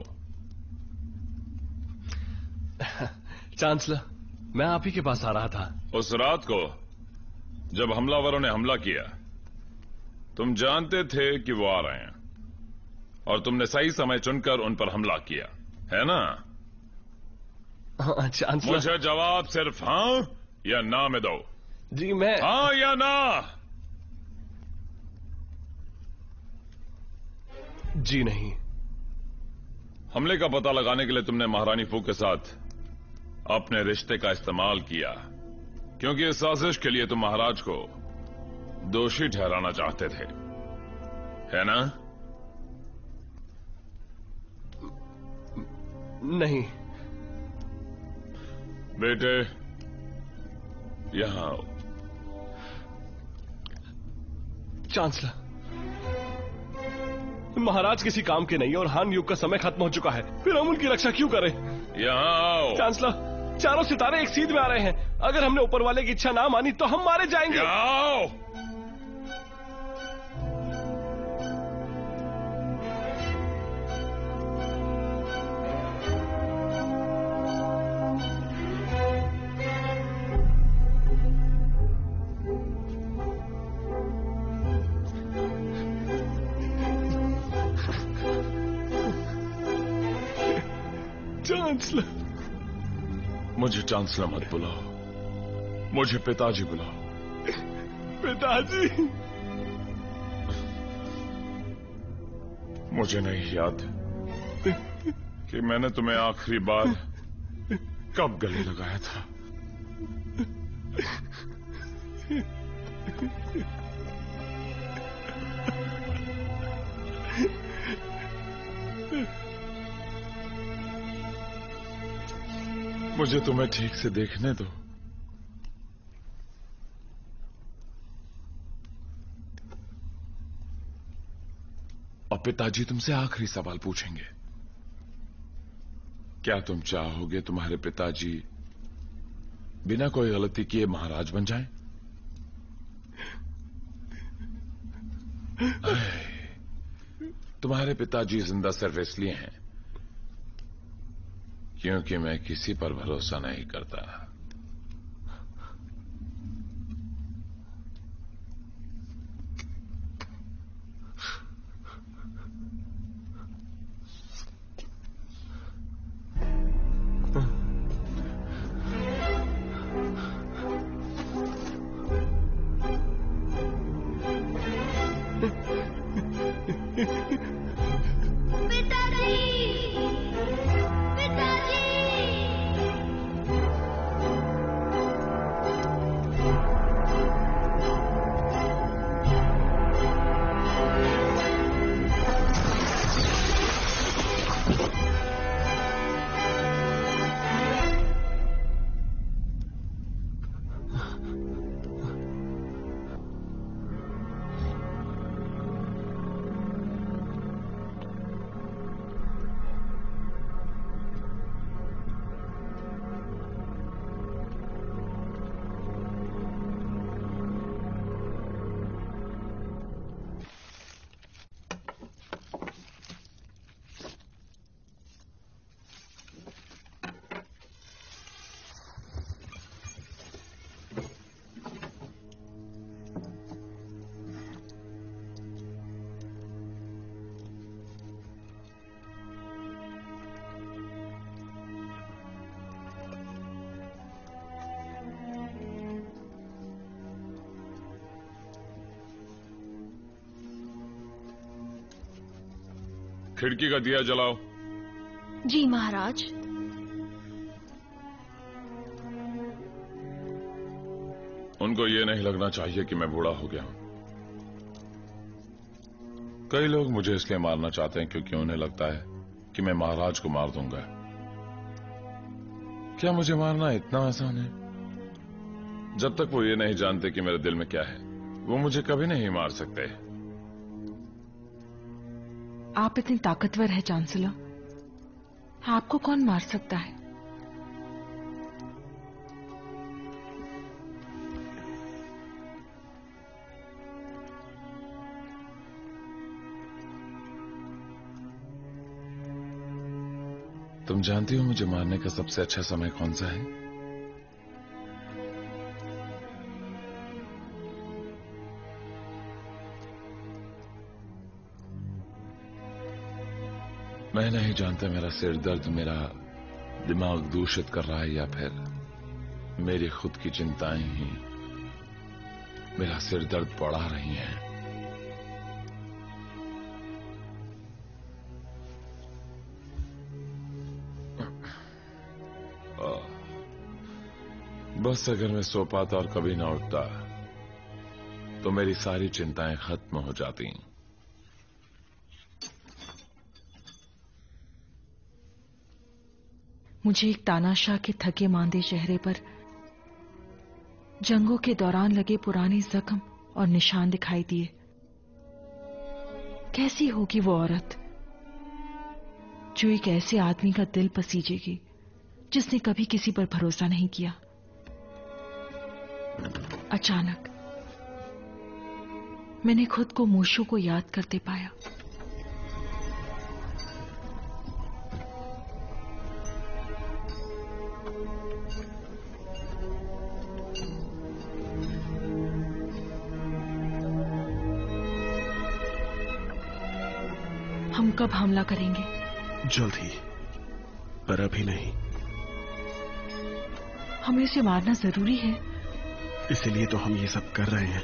चांसलर, मैं आप ही के पास आ रहा था। उस रात को जब हमलावरों ने हमला किया, तुम जानते थे कि वो आ रहे हैं और तुमने सही समय चुनकर उन पर हमला किया, है ना? चांसलर, मुझे जवाब सिर्फ हाँ या ना में दो। जी मैं हाँ या ना? जी नहीं। हमले का पता लगाने के लिए तुमने महारानी फू के साथ अपने रिश्ते का इस्तेमाल किया, क्योंकि इस साजिश के लिए तुम महाराज को दोषी ठहराना चाहते थे, है ना? नहीं। बेटे, यहां आओ। चांसलर, महाराज किसी काम के नहीं और हान युग का समय खत्म हो चुका है, फिर हम उनकी रक्षा क्यों करें? यहां आओ। चांसलर, चारों सितारे एक सीध में आ रहे हैं। अगर हमने ऊपर वाले की इच्छा ना मानी तो हम मारे जाएंगे। यहां आओ। चांसलर, मुझे चांसलर मत बुलाओ, मुझे पिताजी बुलाओ। पिताजी? मुझे नहीं याद कि मैंने तुम्हें आखिरी बार कब गले लगाया था। मुझे तुम्हें ठीक से देखने दो। और पिताजी तुमसे आखिरी सवाल पूछेंगे। क्या तुम चाहोगे तुम्हारे पिताजी बिना कोई गलती किए महाराज बन जाएं? तुम्हारे पिताजी जिंदा सिर्फ इसलिए हैं क्योंकि मैं किसी पर भरोसा नहीं करता। खिड़की का दिया जलाओ। जी महाराज। उनको ये नहीं लगना चाहिए कि मैं बूढ़ा हो गया हूं। कई लोग मुझे इसलिए मारना चाहते हैं क्योंकि उन्हें लगता है कि मैं महाराज को मार दूंगा। क्या मुझे मारना इतना आसान है? जब तक वो ये नहीं जानते कि मेरे दिल में क्या है, वो मुझे कभी नहीं मार सकते। आप इतने ताकतवर हैं चांसलर, आपको कौन मार सकता है? तुम जानती हो मुझे मारने का सबसे अच्छा समय कौन सा है? मैं नहीं जानता मेरा सिर दर्द मेरा दिमाग दूषित कर रहा है या फिर मेरी खुद की चिंताएं ही मेरा सिर दर्द बढ़ा रही हैं। बस अगर मैं सो पाता और कभी ना उठता तो मेरी सारी चिंताएं खत्म हो जाती। मुझे एक तानाशाह के थके मांदे चेहरे पर जंगों के दौरान लगे पुराने जख्म और निशान दिखाई दिए। कैसी होगी वो औरत जो एक ऐसे आदमी का दिल पसीजेगी जिसने कभी किसी पर भरोसा नहीं किया। अचानक मैंने खुद को मूशू को याद करते पाया। हम कब हमला करेंगे? जल्द ही, पर अभी नहीं। हमें उसे मारना जरूरी है। इसीलिए तो हम ये सब कर रहे हैं।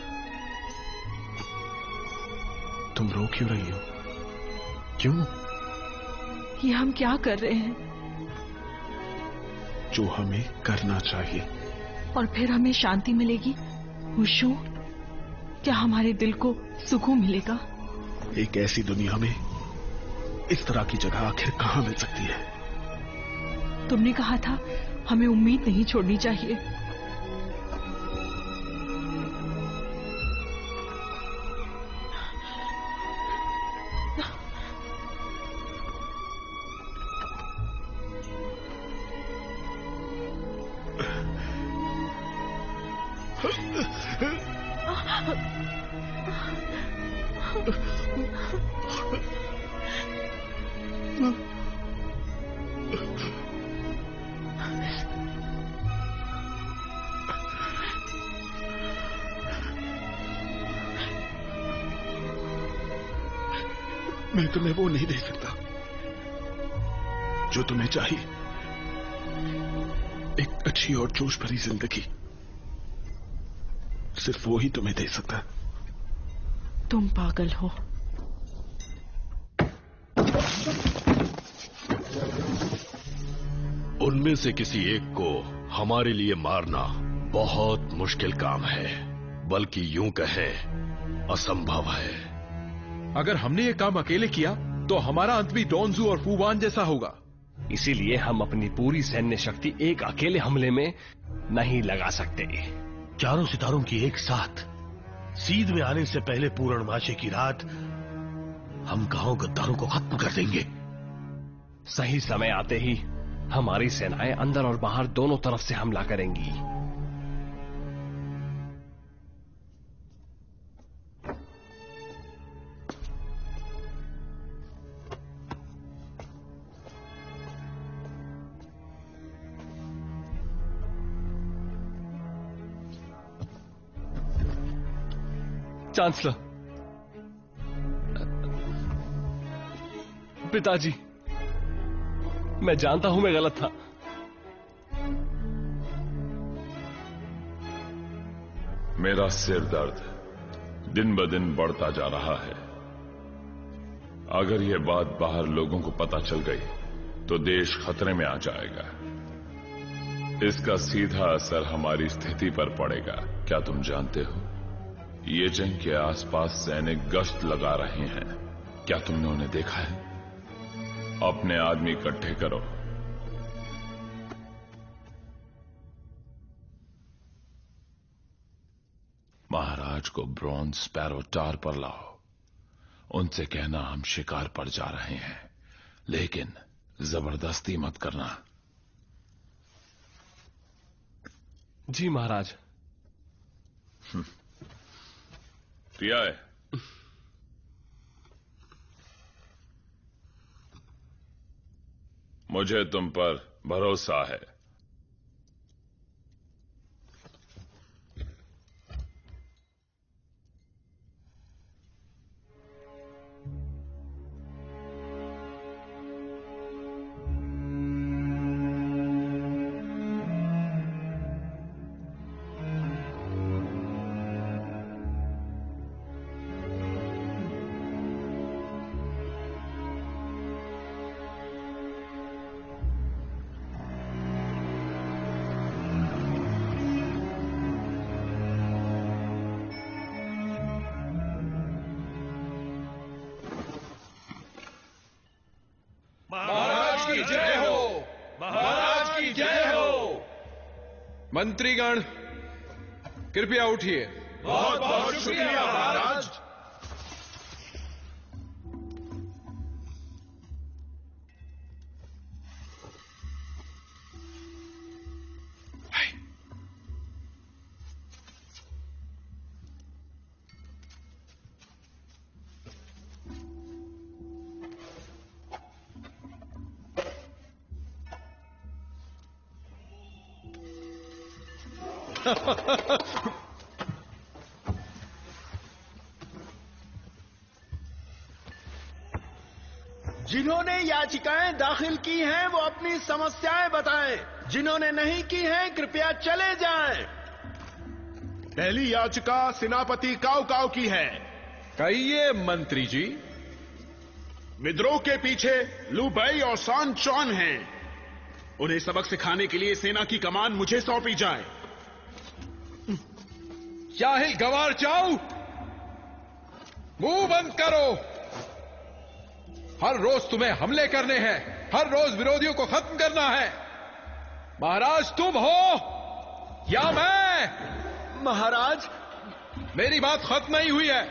तुम रो क्यों रही हो? क्यों? ये हम क्या कर रहे हैं? जो हमें करना चाहिए। और फिर हमें शांति मिलेगी? हुशू, क्या हमारे दिल को सुकून मिलेगा? एक ऐसी दुनिया में इस तरह की जगह आखिर कहां मिल सकती है? तुमने कहा था हमें उम्मीद नहीं छोड़नी चाहिए। मैं तुम्हें वो नहीं दे सकता जो तुम्हें चाहिए, एक अच्छी और जोश भरी जिंदगी। सिर्फ वो ही तुम्हें दे सकता है। तुम पागल हो। उनमें से किसी एक को हमारे लिए मारना बहुत मुश्किल काम है, बल्कि यूं कहें असंभव है। अगर हमने ये काम अकेले किया तो हमारा अंत भी डोंजू और फूवान जैसा होगा। इसीलिए हम अपनी पूरी सैन्य शक्ति एक अकेले हमले में नहीं लगा सकते। चारों सितारों की एक साथ सीध में आने से पहले पूर्णमासी की रात हम गांव गद्दारों को खत्म कर देंगे। सही समय आते ही हमारी सेनाएं अंदर और बाहर दोनों तरफ से हमला करेंगी। चांसलर, पिताजी, मैं जानता हूं मैं गलत था। मेरा सिर दर्द दिन ब दिन बढ़ता जा रहा है। अगर यह बात बाहर लोगों को पता चल गई तो देश खतरे में आ जाएगा। इसका सीधा असर हमारी स्थिति पर पड़ेगा। क्या तुम जानते हो, ये जंग के आसपास सैनिक गश्त लगा रहे हैं। क्या तुमने उन्हें देखा है? अपने आदमी इकट्ठे करो। महाराज को ब्रॉन्ज स्पैरो टार पर लाओ। उनसे कहना हम शिकार पर जा रहे हैं, लेकिन जबरदस्ती मत करना। जी महाराज। पिया है? मुझे तुम पर भरोसा है। मंत्रीगण, कृपया उठिए। बहुत बहुत शुक्रिया महाराज। जिन्होंने याचिकाएं दाखिल की हैं वो अपनी समस्याएं बताएं। जिन्होंने नहीं की हैं कृपया चले जाएं। पहली याचिका सेनापति काव काव की है। कहिए मंत्री जी। विद्रोह के पीछे लू बई और सान चौन हैं। उन्हें सबक सिखाने के लिए सेना की कमान मुझे सौंपी जाए। जाहिल गवार जाओ, मुंह बंद करो। हर रोज तुम्हें हमले करने हैं, हर रोज विरोधियों को खत्म करना है। महाराज तुम हो या मैं? महाराज, मेरी बात खत्म नहीं हुई है।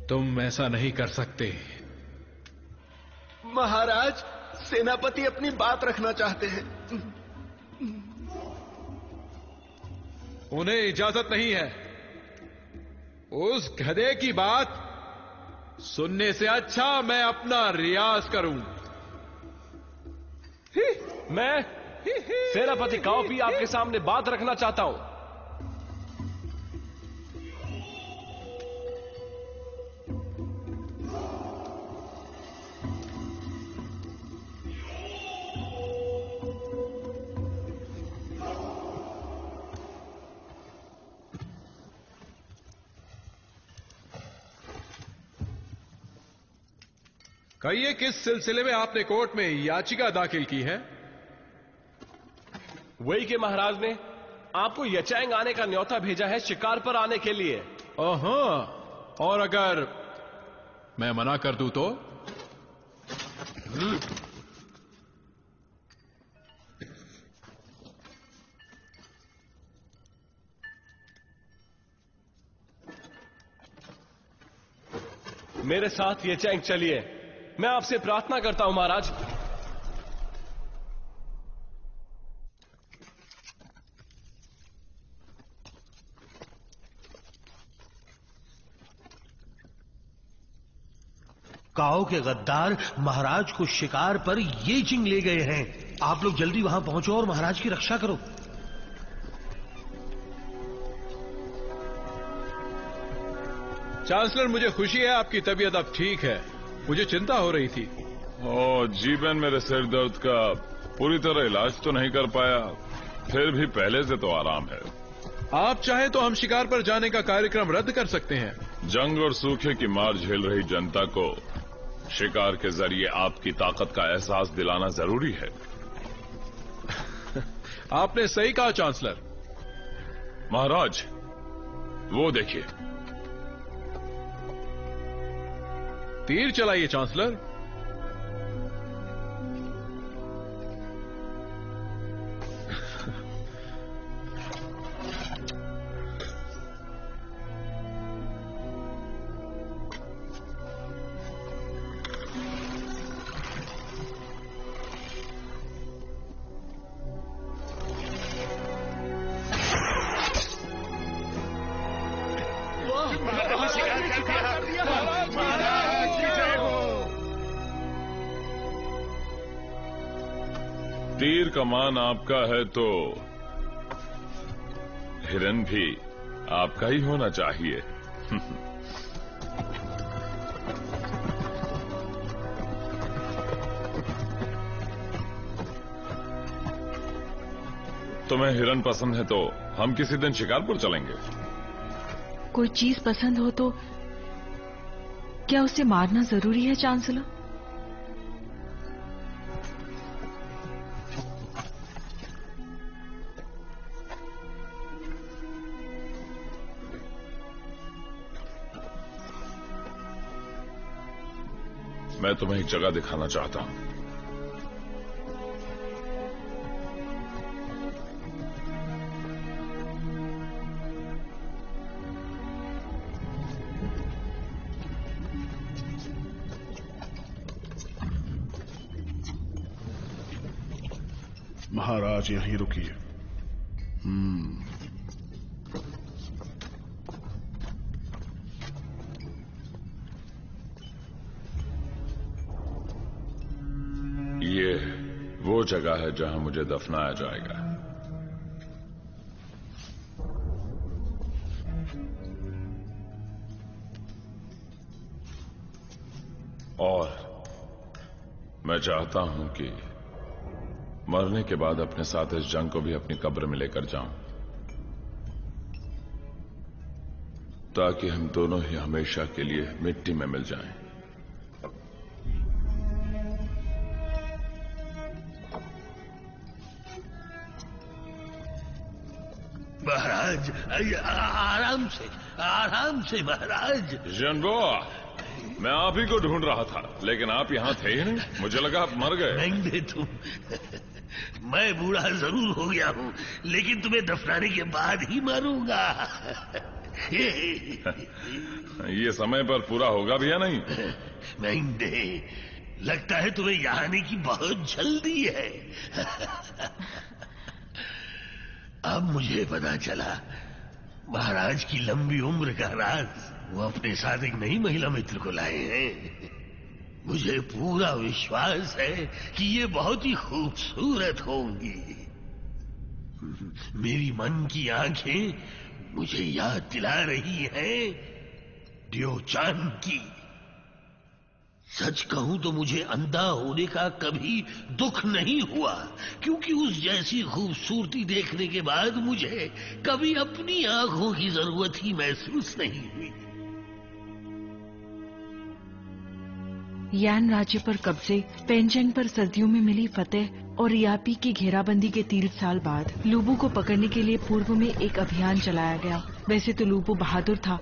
तुम ऐसा नहीं कर सकते। महाराज, सेनापति अपनी बात रखना चाहते हैं। उन्हें इजाजत नहीं है। उस गधे की बात सुनने से अच्छा मैं अपना रियाज करूं। मैं सेनापति काओपी आपके सामने बात रखना चाहता हूं। कहिए, किस सिलसिले में आपने कोर्ट में याचिका दाखिल की है? वही के महाराज ने आपको यचैंग आने का न्योता भेजा है शिकार पर आने के लिए। ओहो, और अगर मैं मना कर दूं तो? मेरे साथ यचैंग चलिए। मैं आपसे प्रार्थना करता हूं महाराज। काओ के गद्दार महाराज को शिकार पर ये चिंग ले गए हैं। आप लोग जल्दी वहां पहुंचो और महाराज की रक्षा करो। चांसलर, मुझे खुशी है आपकी तबीयत अब ठीक है। मुझे चिंता हो रही थी। जीवन मेरे सिर दर्द का पूरी तरह इलाज तो नहीं कर पाया, फिर भी पहले से तो आराम है। आप चाहें तो हम शिकार पर जाने का कार्यक्रम रद्द कर सकते हैं। जंग और सूखे की मार झेल रही जनता को शिकार के जरिए आपकी ताकत का एहसास दिलाना जरूरी है। आपने सही कहा चांसलर। महाराज, वो देखिए। तीर चलाइए चांसलर। तीर कमान आपका है तो हिरन भी आपका ही होना चाहिए। तुम्हें हिरन पसंद है तो हम किसी दिन शिकारपुर चलेंगे। कोई चीज पसंद हो तो क्या उसे मारना जरूरी है चांसलर? मैं तुम्हें एक जगह दिखाना चाहता हूं। महाराज यहीं रुकिए। ये वो जगह है जहां मुझे दफनाया जाएगा। और मैं चाहता हूं कि मरने के बाद अपने साथ इस जंग को भी अपनी कब्र में लेकर जाऊं, ताकि हम दोनों ही हमेशा के लिए मिट्टी में मिल जाएं। महाराज, आराम से महाराज। जनबो, मैं आप ही को ढूंढ रहा था, लेकिन आप यहाँ थे ही नहीं। मुझे लगा आप मर गए। मेंगदे तुम मैं बूढ़ा जरूर हो गया हूँ, लेकिन तुम्हें दफनाने के बाद ही मारूंगा। ये समय पर पूरा होगा भी या नहीं? मेंगदे, लगता है तुम्हें यहाँ आने की बहुत जल्दी है। अब मुझे पता चला महाराज की लंबी उम्र का राज वो अपने साथ एक नई महिला मित्र को लाए हैं। मुझे पूरा विश्वास है कि ये बहुत ही खूबसूरत होंगी। मेरी मन की आंखें मुझे याद दिला रही हैं डियो चान की। सच कहूं तो मुझे अंधा होने का कभी दुख नहीं हुआ, क्योंकि उस जैसी खूबसूरती देखने के बाद मुझे कभी अपनी आंखों की जरूरत ही महसूस नहीं हुई। यान राज्य पर कब्जे, पेंचेंग पर सर्दियों में मिली फतेह और रियापी की घेराबंदी के 3 साल बाद लूबू को पकड़ने के लिए पूर्व में एक अभियान चलाया गया। वैसे तो लूबू बहादुर था,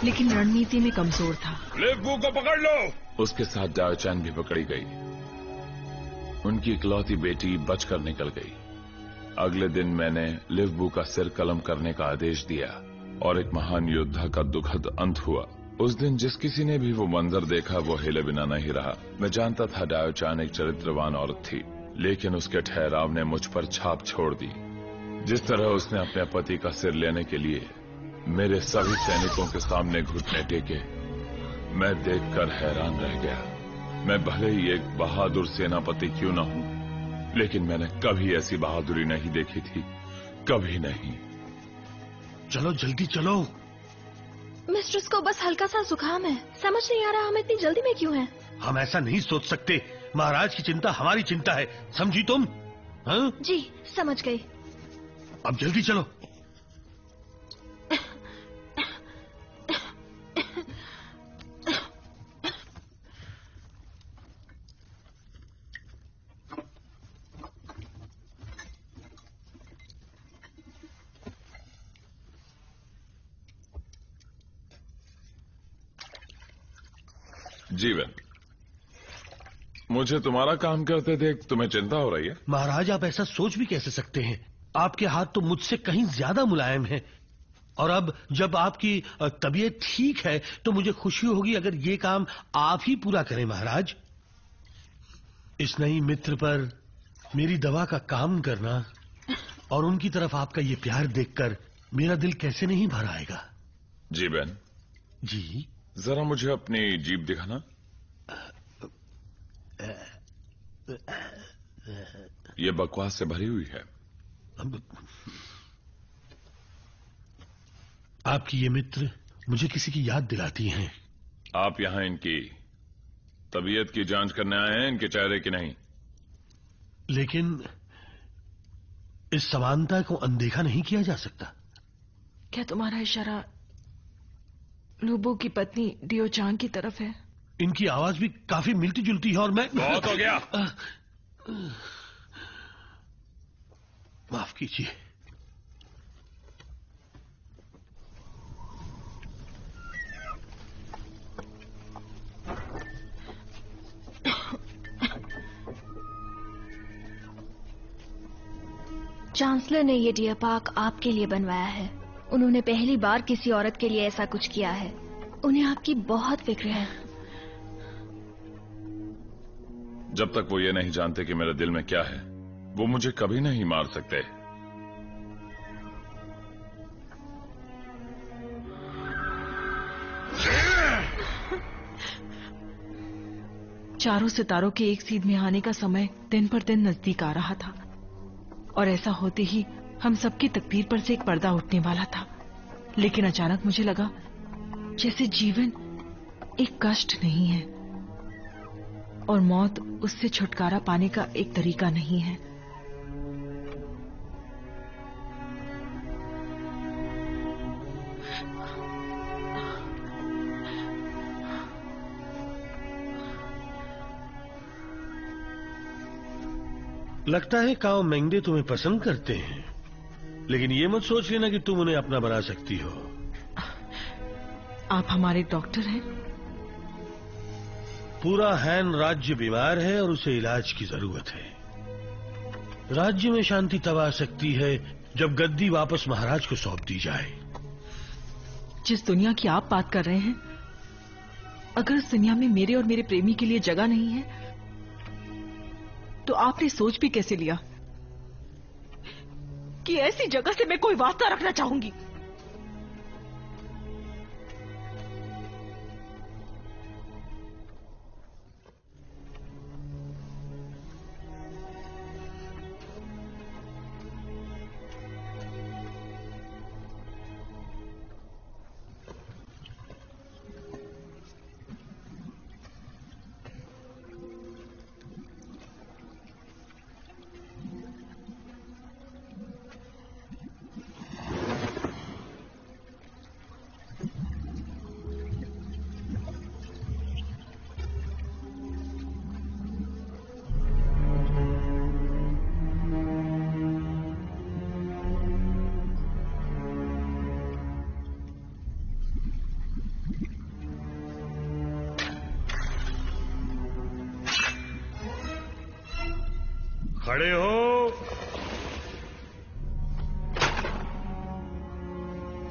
लेकिन रणनीति में कमजोर था। लूबू को पकड़ लो। उसके साथ डाओ चैन भी पकड़ी गई। उनकी इकलौती बेटी बचकर निकल गई। अगले दिन मैंने लिवबू का सिर कलम करने का आदेश दिया और एक महान योद्धा का दुखद अंत हुआ। उस दिन जिस किसी ने भी वो मंजर देखा वो हिले बिना नहीं रहा। मैं जानता था डाओ चान एक चरित्रवान औरत थी, लेकिन उसके ठहराव ने मुझ पर छाप छोड़ दी। जिस तरह उसने अपने पति का सिर लेने के लिए मेरे सभी सैनिकों के सामने घुटने टेके, मैं देखकर हैरान रह गया। मैं भले ही एक बहादुर सेनापति क्यों न हूं, लेकिन मैंने कभी ऐसी बहादुरी नहीं देखी थी, कभी नहीं। चलो जल्दी चलो। मिस्ट्रेस को बस हल्का सा जुकाम है। समझ नहीं आ रहा हम इतनी जल्दी में क्यों हैं। हम ऐसा नहीं सोच सकते। महाराज की चिंता हमारी चिंता है, समझी तुम? हाँ? जी समझ गई। अब जल्दी चलो। जीवन, मुझे तुम्हारा काम करते देख तुम्हें चिंता हो रही है? महाराज आप ऐसा सोच भी कैसे सकते हैं? आपके हाथ तो मुझसे कहीं ज्यादा मुलायम हैं। और अब जब आपकी तबीयत ठीक है तो मुझे खुशी होगी अगर ये काम आप ही पूरा करें महाराज। इस नई मित्र पर मेरी दवा का काम करना और उनकी तरफ आपका ये प्यार देखकर मेरा दिल कैसे नहीं भर आएगा। जीवन जी, जरा मुझे अपनी जीभ दिखाना। ये बकवास से भरी हुई है। आपकी ये मित्र मुझे किसी की याद दिलाती हैं। आप यहां इनकी तबीयत की जांच करने आए हैं, इनके चेहरे की नहीं। लेकिन इस समानता को अनदेखा नहीं किया जा सकता। क्या तुम्हारा इशारा लूबू की पत्नी डियो चांग की तरफ है? इनकी आवाज भी काफी मिलती जुलती है और मैं बहुत हो गया। माफ कीजिए। चांसलर ने ये डियर पार्क आपके लिए बनवाया है। उन्होंने पहली बार किसी औरत के लिए ऐसा कुछ किया है। उन्हें आपकी बहुत फिक्र है। जब तक वो ये नहीं जानते कि मेरे दिल में क्या है, वो मुझे कभी नहीं मार सकते। चारों सितारों के एक सीध में आने का समय दिन पर दिन नजदीक आ रहा था और ऐसा होते ही हम सबकी तकदीर पर से एक पर्दा उठने वाला था। लेकिन अचानक मुझे लगा जैसे जीवन एक कष्ट नहीं है और मौत उससे छुटकारा पाने का एक तरीका नहीं है। लगता है काओ मेंगदे तुम्हें पसंद करते हैं, लेकिन ये मत सोच लेना कि तुम उन्हें अपना बना सकती हो। आप हमारे डॉक्टर हैं? पूरा हैन राज्य बीमार है और उसे इलाज की जरूरत है। राज्य में शांति तब आ सकती है जब गद्दी वापस महाराज को सौंप दी जाए। जिस दुनिया की आप बात कर रहे हैं, अगर उस दुनिया में मेरे और मेरे प्रेमी के लिए जगह नहीं है, तो आपने सोच भी कैसे लिया कि ऐसी जगह से मैं कोई वास्ता रखना चाहूंगी? खड़े हो।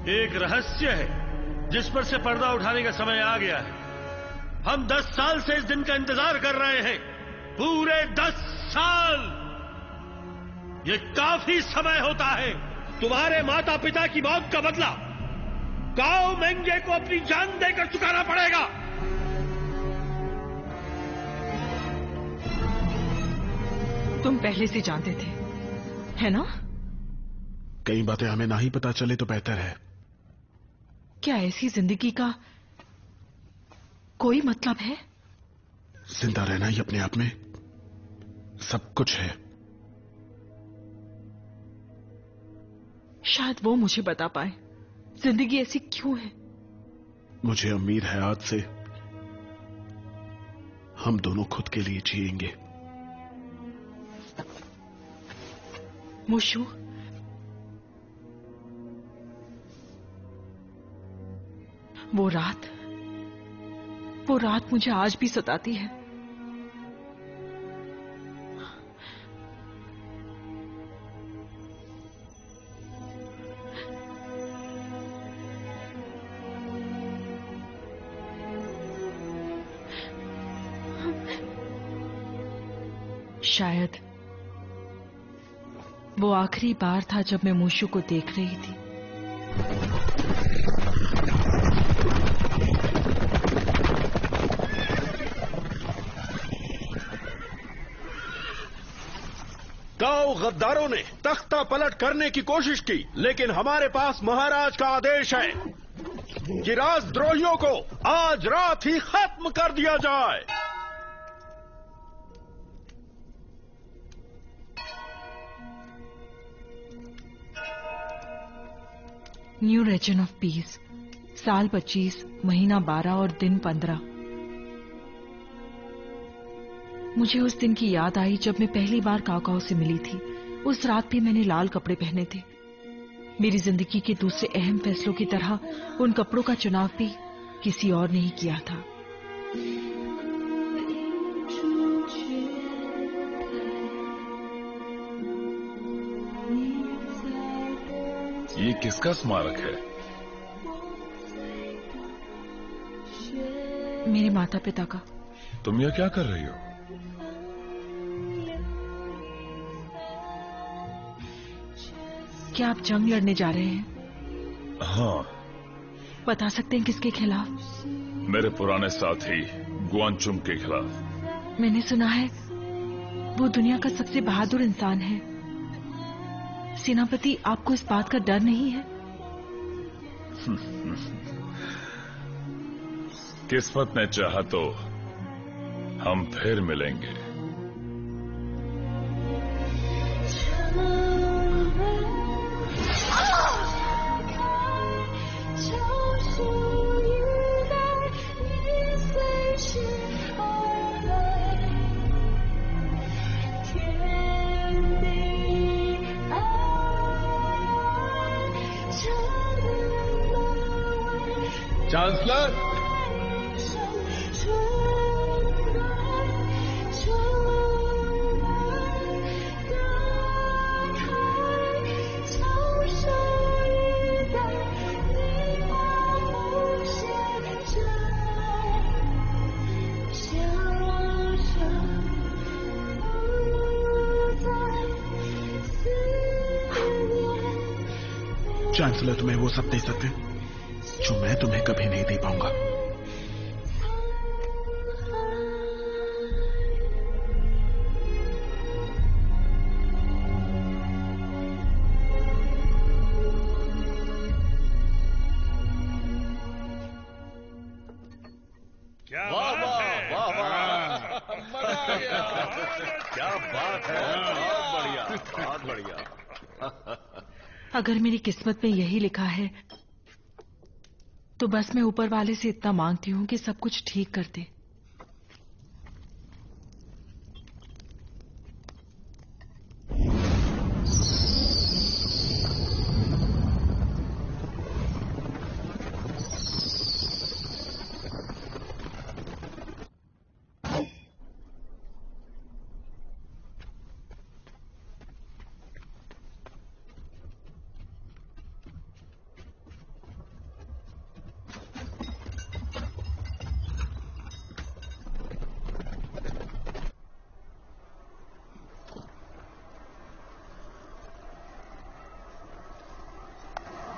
एक रहस्य है जिस पर से पर्दा उठाने का समय आ गया है। हम 10 साल से इस दिन का इंतजार कर रहे हैं, पूरे 10 साल। ये काफी समय होता है। तुम्हारे माता पिता की मौत का बदला काओ मेंगे को अपनी जान देकर चुकाना पड़ेगा। तुम पहले से जानते थे, है ना? कई बातें हमें ना ही पता चले तो बेहतर है। क्या ऐसी जिंदगी का कोई मतलब है? जिंदा रहना ही अपने आप में सब कुछ है। शायद वो मुझे बता पाए जिंदगी ऐसी क्यों है। मुझे उम्मीद है आज से हम दोनों खुद के लिए जिएंगे। मुशु, वो रात मुझे आज भी सताती है। शायद वो आखिरी बार था जब मैं मुशु को देख रही थी। काओ गद्दारों ने तख्ता पलट करने की कोशिश की, लेकिन हमारे पास महाराज का आदेश है कि राजद्रोहियों को आज रात ही खत्म कर दिया जाए। न्यू रीजन ऑफ पीस, साल 25, महीना 12 और दिन 15। मुझे उस दिन की याद आई जब मैं पहली बार काकाओ से मिली थी। उस रात भी मैंने लाल कपड़े पहने थे। मेरी जिंदगी के दूसरे अहम फैसलों की तरह उन कपड़ों का चुनाव भी किसी और ने ही किया था। ये किसका स्मारक है? मेरे माता पिता का। तुम यह क्या कर रही हो? क्या आप जंग लड़ने जा रहे हैं? हाँ। बता सकते हैं किसके खिलाफ? मेरे पुराने साथी गुआनचुंग के खिलाफ। मैंने सुना है वो दुनिया का सबसे बहादुर इंसान है। सेनापति, आपको इस बात का डर नहीं है? किस्मत ने चाहा तो हम फिर मिलेंगे। चांसलर, चांसलर तुम्हें वो सब दे सकते हैं जो मैं तुम्हें कभी नहीं दे पाऊंगा। क्या वाह बात वाह है? वाह वाह, मजा आ गया। क्या बात है, बहुत बढ़िया, बहुत बढ़िया। अगर मेरी किस्मत में यही लिखा है तो बस मैं ऊपर वाले से इतना मांगती हूँ कि सब कुछ ठीक कर दे।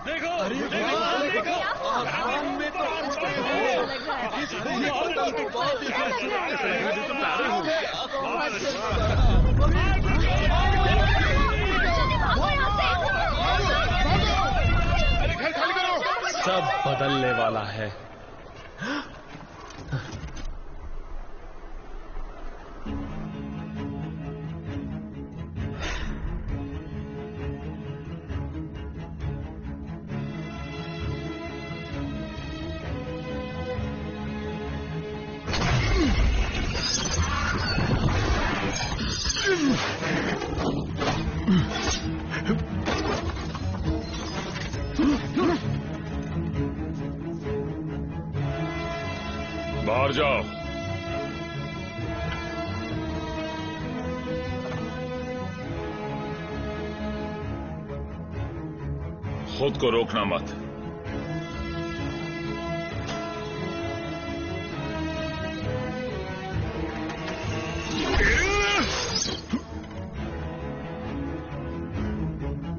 देखो अरे देखो, वाह, देखो, आसमान में तो कुछ बहुत ही प्यारे हो सब बदलने वाला है। बाहर जाओ। खुद को रोकना मत।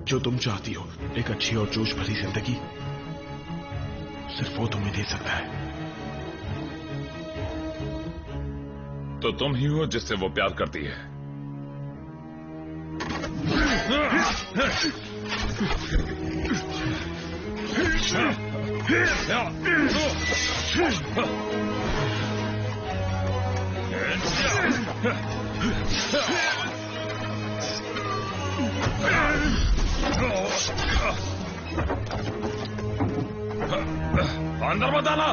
जो तुम चाहती हो, एक अच्छी और जोश भरी जिंदगी, सिर्फ वो तुम्हें दे सकता है। तो तुम ही हो जिससे वो प्यार करती है। अंदर मत आना।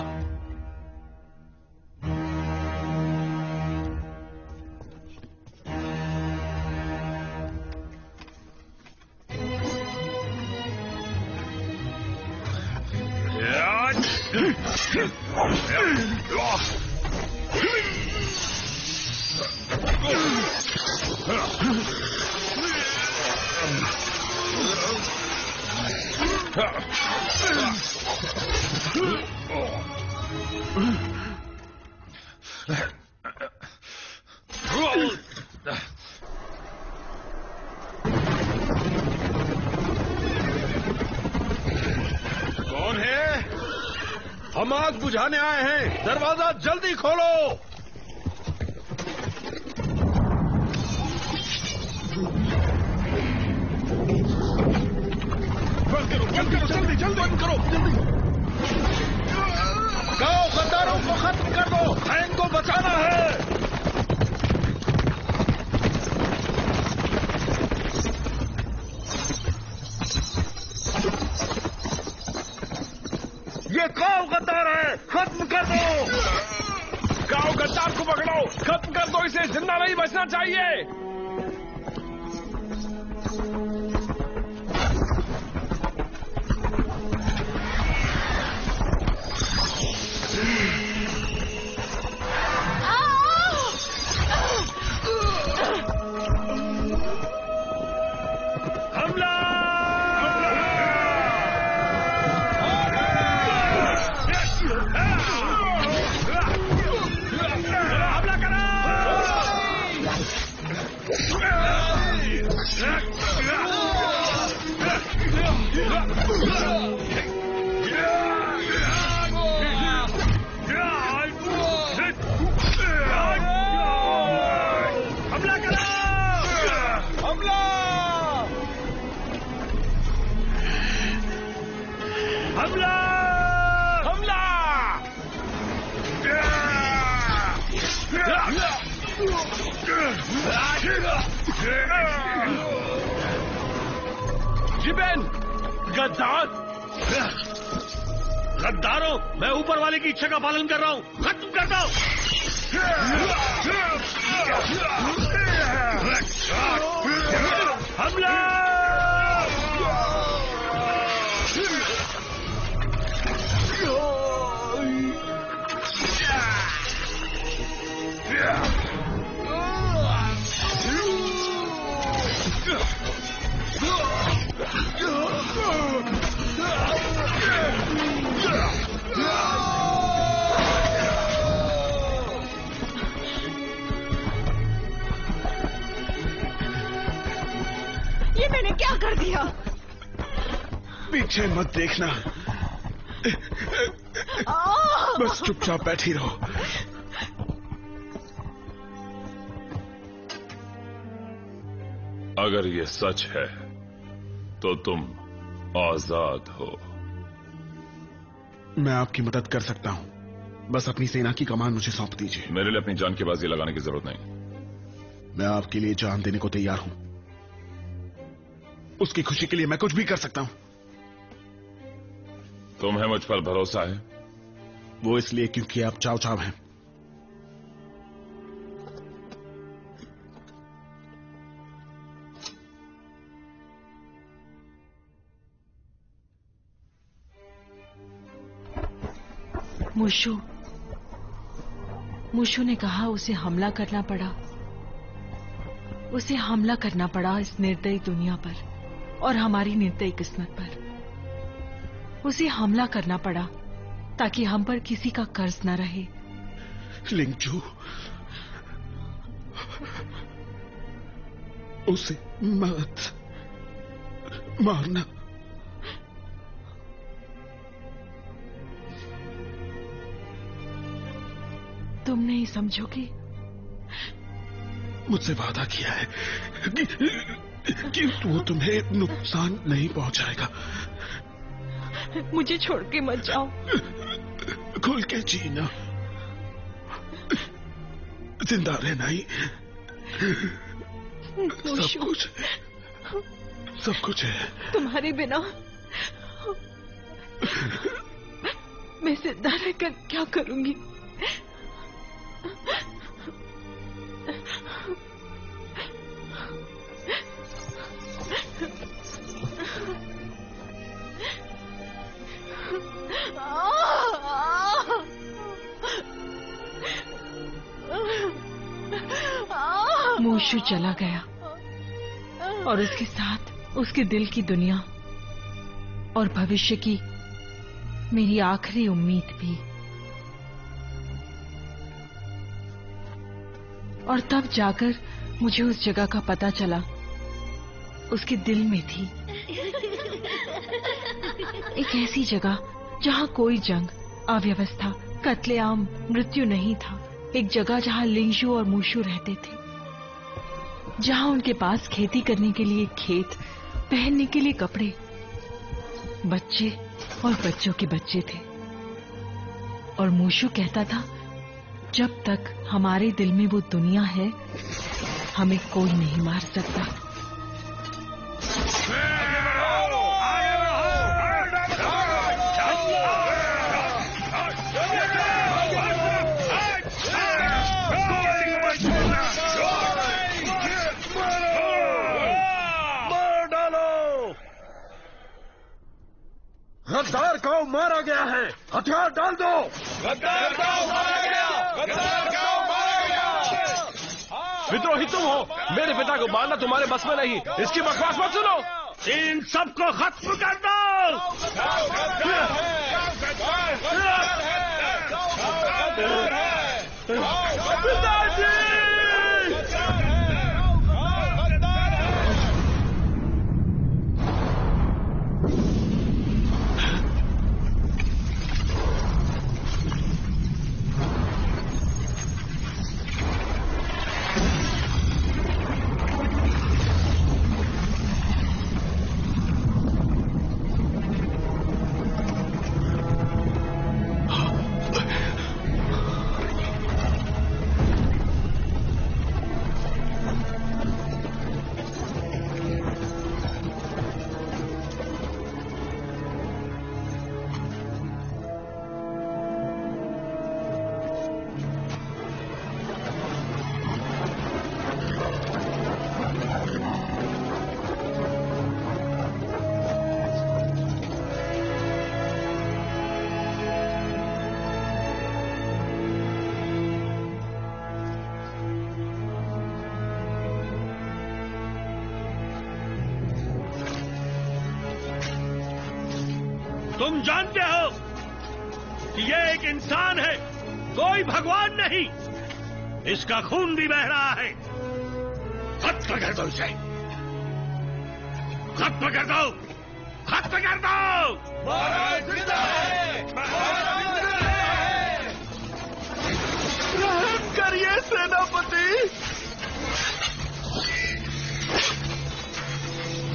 कौन है? हम आग बुझाने आए हैं, दरवाजा जल्दी खोलो। बंद करो, जल्दी जल्दी बंद करो, जल्दी। गांव गद्दारों को खत्म कर दो, हैंग को बचाना है। ये गांव गद्दार है, खत्म कर दो। गांव गद्दार को पकड़ो, खत्म कर दो इसे, जिंदा नहीं बचना चाहिए। गद्दार! गद्दारों, मैं ऊपर वाले की इच्छा का पालन कर रहा हूँ, खत्म कर दो! हमला! ये मैंने क्या कर दिया? पीछे मत देखना, बस चुपचाप बैठी रहो। अगर ये सच है तो तुम आजाद हो। मैं आपकी मदद कर सकता हूं, बस अपनी सेना की कमान मुझे सौंप दीजिए। मेरे लिए अपनी जान की बाजी लगाने की जरूरत नहीं। मैं आपके लिए जान देने को तैयार हूं। उसकी खुशी के लिए मैं कुछ भी कर सकता हूं। तुम्हें मुझ पर भरोसा है? वो इसलिए क्योंकि आप चाव चाव हैं। मुशु ने कहा उसे हमला करना पड़ा। उसे हमला करना पड़ा इस निर्दयी दुनिया पर और हमारी निर्दयी किस्मत पर। उसे हमला करना पड़ा ताकि हम पर किसी का कर्ज न रहे। लिंगजू, उसे मत मारना। तुम नहीं समझोगे? मुझसे वादा किया है कि वो तुम्हें नुकसान नहीं पहुंचाएगा। मुझे छोड़ के मत जाओ। खुल के जीना, जिंदा रहना ही सब कुछ है। तुम्हारे बिना मैं जिंदा रहकर क्या करूंगी? मुशु चला गया और उसके साथ उसके दिल की दुनिया और भविष्य की मेरी आखिरी उम्मीद भी। और तब जाकर मुझे उस जगह का पता चला, उसके दिल में थी एक ऐसी जगह जहां कोई जंग, अव्यवस्था, कत्लेआम, मृत्यु नहीं था। एक जगह जहां लिंगजू और मुशु रहते थे, जहां उनके पास खेती करने के लिए खेत, पहनने के लिए कपड़े, बच्चे और बच्चों के बच्चे थे। और मुशु कहता था, जब तक हमारे दिल में वो दुनिया है, हमें कोई नहीं मार सकता। गद्दार गांव मारा गया है, हथियार डाल दो। गद्दार गांव मारा गया, गद्दार गांव मारा गया। विद्रोही तुम हो, मेरे पिता को मारना तुम्हारे बस में नहीं। इसकी बकवास मत सुनो। इन सबको खत्म कर दो। पिताजी! तुम जानते हो कि ये एक इंसान है, कोई भगवान नहीं। इसका खून भी बह रहा है। खत्म कर दो इसे, खत्म कर दो, खत्म कर दो। महाराज जिंदा है, महाराज जिंदा है। रहम करिए सेनापति।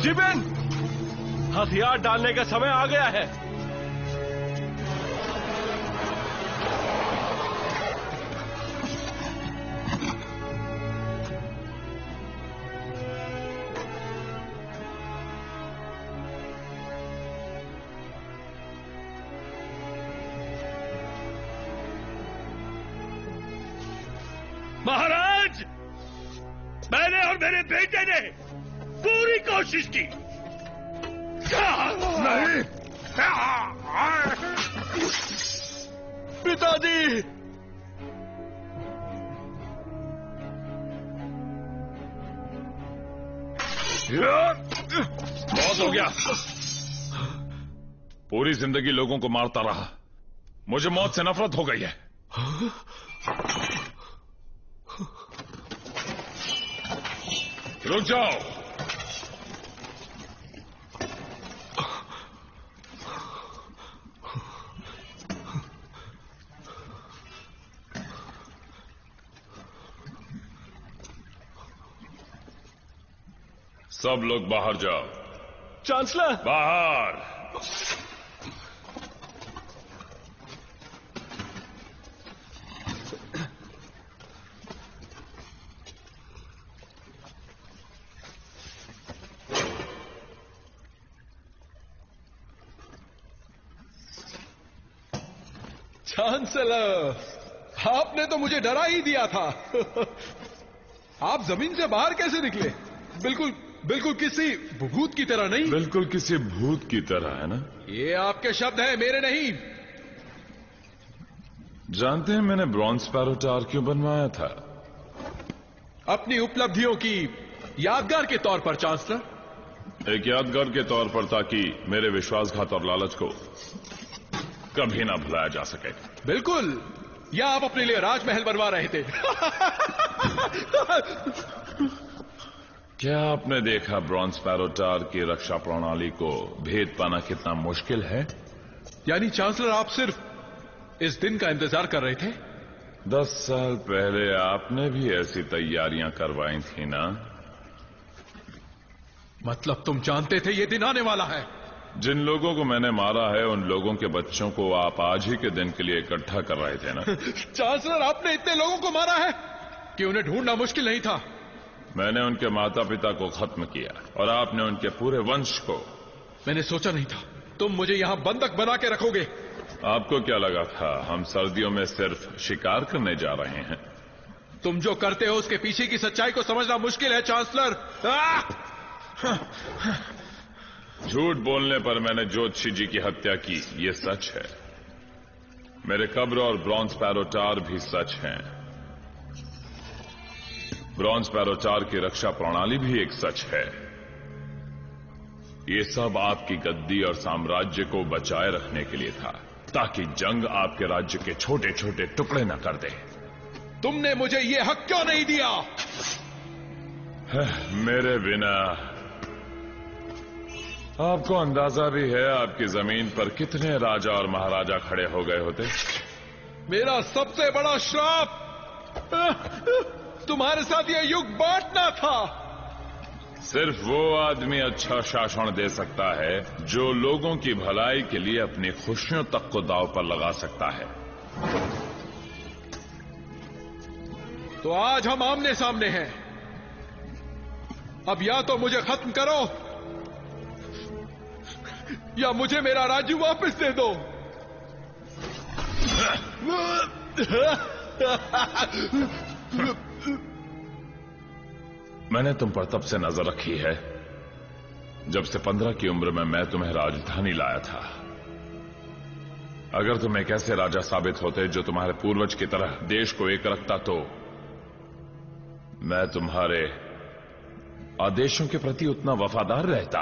जिबिन, हथियार डालने का समय आ गया है। महाराज, मैंने और मेरे बेटे ने पूरी कोशिश की। नहीं, पिताजी। बहुत हो गया। पूरी जिंदगी लोगों को मारता रहा, मुझे मौत से नफरत हो गई है। रुक जाओ। सब लोग बाहर जाओ। चांसलर, बाहर। चांसलर, आपने तो मुझे डरा ही दिया था। आप जमीन से बाहर कैसे निकले? बिल्कुल किसी भूत की तरह नहीं। बिल्कुल किसी भूत की तरह, है ना? ये आपके शब्द हैं, मेरे नहीं। जानते हैं मैंने ब्रॉन्ज स्पैरो टावर क्यों बनवाया था? अपनी उपलब्धियों की यादगार के तौर पर चांसलर। एक यादगार के तौर पर, ताकि मेरे विश्वासघात और लालच को कभी ना भुलाया जा सके। बिल्कुल, या आप अपने लिए राजमहल बनवा रहे थे। क्या आपने देखा ब्रॉन्ज स्पैरो टावर की रक्षा प्रणाली को भेद पाना कितना मुश्किल है? यानी चांसलर, आप सिर्फ इस दिन का इंतजार कर रहे थे? 10 साल पहले आपने भी ऐसी तैयारियां करवाई थी ना? मतलब तुम जानते थे ये दिन आने वाला है? जिन लोगों को मैंने मारा है, उन लोगों के बच्चों को आप आज ही के दिन के लिए इकट्ठा कर रहे थे ना? चांसलर, आपने इतने लोगों को मारा है कि उन्हें ढूंढना मुश्किल नहीं था। मैंने उनके माता पिता को खत्म किया और आपने उनके पूरे वंश को। मैंने सोचा नहीं था तुम मुझे यहां बंधक बना के रखोगे। आपको क्या लगा था हम सर्दियों में सिर्फ शिकार करने जा रहे हैं? तुम जो करते हो उसके पीछे की सच्चाई को समझना मुश्किल है चांसलर। झूठ बोलने पर मैंने ज्योतिषी जी की हत्या की, ये सच है। मेरे कब्र और ब्रॉन्ज स्पैरो टावर भी सच हैं। ब्रॉन्ज स्पैरो टावर की रक्षा प्रणाली भी एक सच है। ये सब आपकी गद्दी और साम्राज्य को बचाए रखने के लिए था, ताकि जंग आपके राज्य के छोटे छोटे टुकड़े न कर दे। तुमने मुझे ये हक क्यों नहीं दिया? मेरे बिना आपको अंदाजा भी है आपकी जमीन पर कितने राजा और महाराजा खड़े हो गए होते? मेरा सबसे बड़ा श्राप तुम्हारे साथ यह युग बांटना था। सिर्फ वो आदमी अच्छा शासन दे सकता है जो लोगों की भलाई के लिए अपनी खुशियों तक को दांव पर लगा सकता है। तो आज हम आमने सामने हैं। अब या तो मुझे खत्म करो या मुझे मेरा राज्य वापस दे दो। मैंने तुम पर तब से नजर रखी है जब से 15 की उम्र में मैं तुम्हें राजधानी लाया था। अगर तुम एक ऐसे राजा साबित होते जो तुम्हारे पूर्वज की तरह देश को एक रखता, तो मैं तुम्हारे आदेशों के प्रति उतना वफादार रहता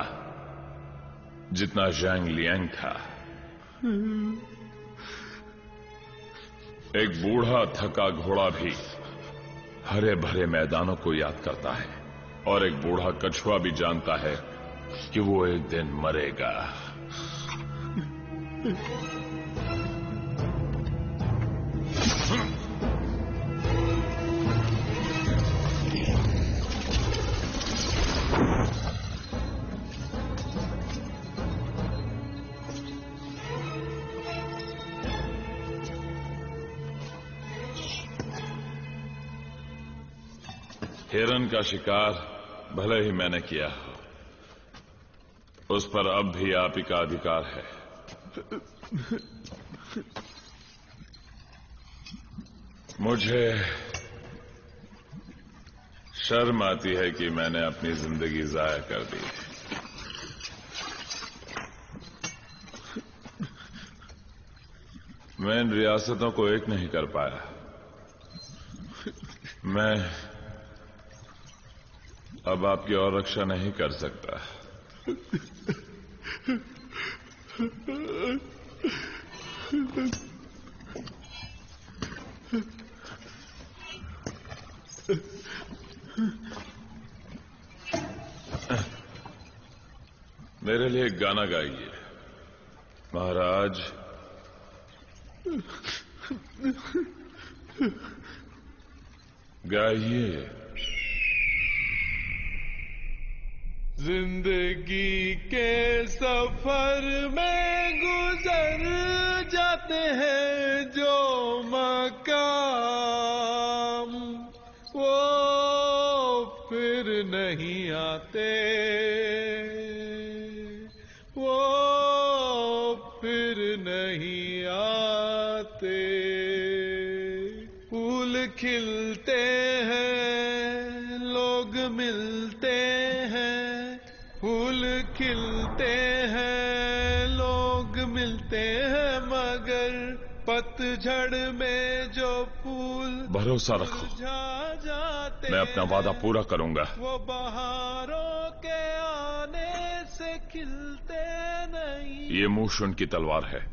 जितना ज़ैंग लियांग था। एक बूढ़ा थका घोड़ा भी हरे भरे मैदानों को याद करता है और एक बूढ़ा कछुआ भी जानता है कि वो एक दिन मरेगा। हिरन का शिकार भले ही मैंने किया, उस पर अब भी आप ही का अधिकार है। मुझे शर्म आती है कि मैंने अपनी जिंदगी जाया कर दी। मैं इन रियासतों को एक नहीं कर पाया। मैं अब आपकी और रक्षा नहीं कर सकता। मेरे लिए एक गाना गाइए महाराज। गाइए। जिंदगी के सफर में गुजर जाते हैं जो मकाम, वो फिर नहीं आते, वो फिर नहीं आते। फूल खिलते हैं, लोग मिलते हैं, फूल खिलते हैं, लोग मिलते हैं, मगर पतझड़ में जो फूल भरोसा रखो, मैं अपना वादा पूरा करूंगा। वो बहारों के आने से खिलते नहीं। ये मूशुन की तलवार है।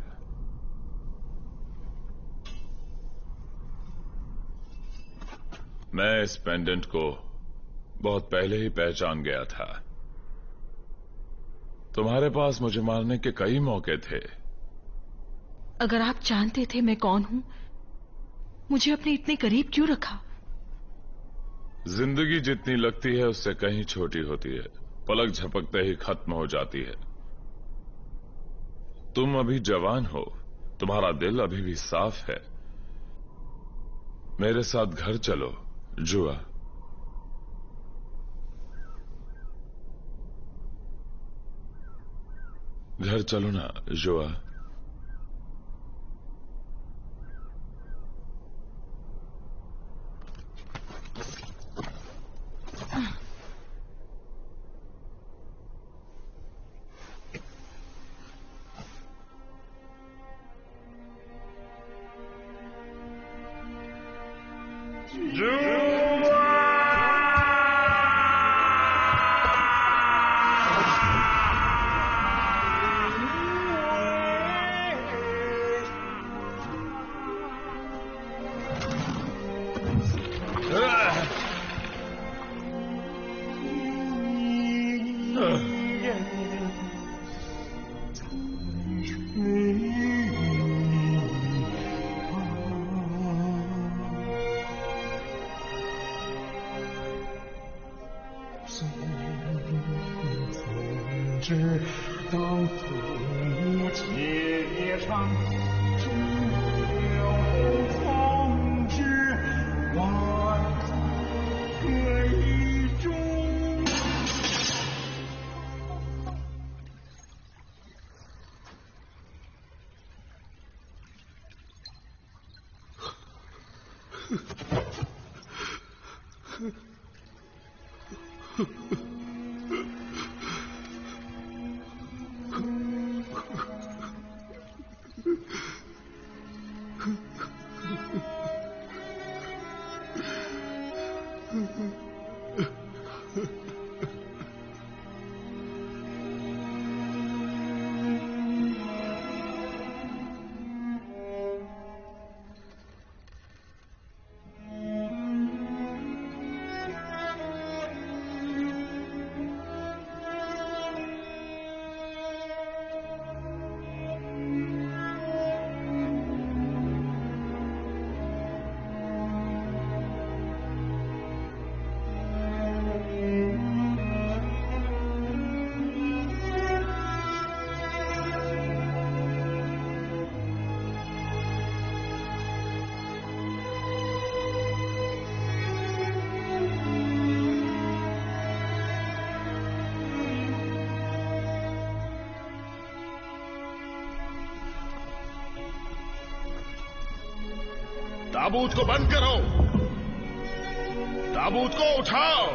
मैं इस पेंडेंट को बहुत पहले ही पहचान गया था। तुम्हारे पास मुझे मारने के कई मौके थे। अगर आप जानते थे मैं कौन हूं, मुझे अपने इतने करीब क्यों रखा? जिंदगी जितनी लगती है उससे कहीं छोटी होती है, पलक झपकते ही खत्म हो जाती है। तुम अभी जवान हो, तुम्हारा दिल अभी भी साफ है। मेरे साथ घर चलो जुआ। घर चलो ना जुआ। ताबूत को बंद करो, ताबूत को उठाओ।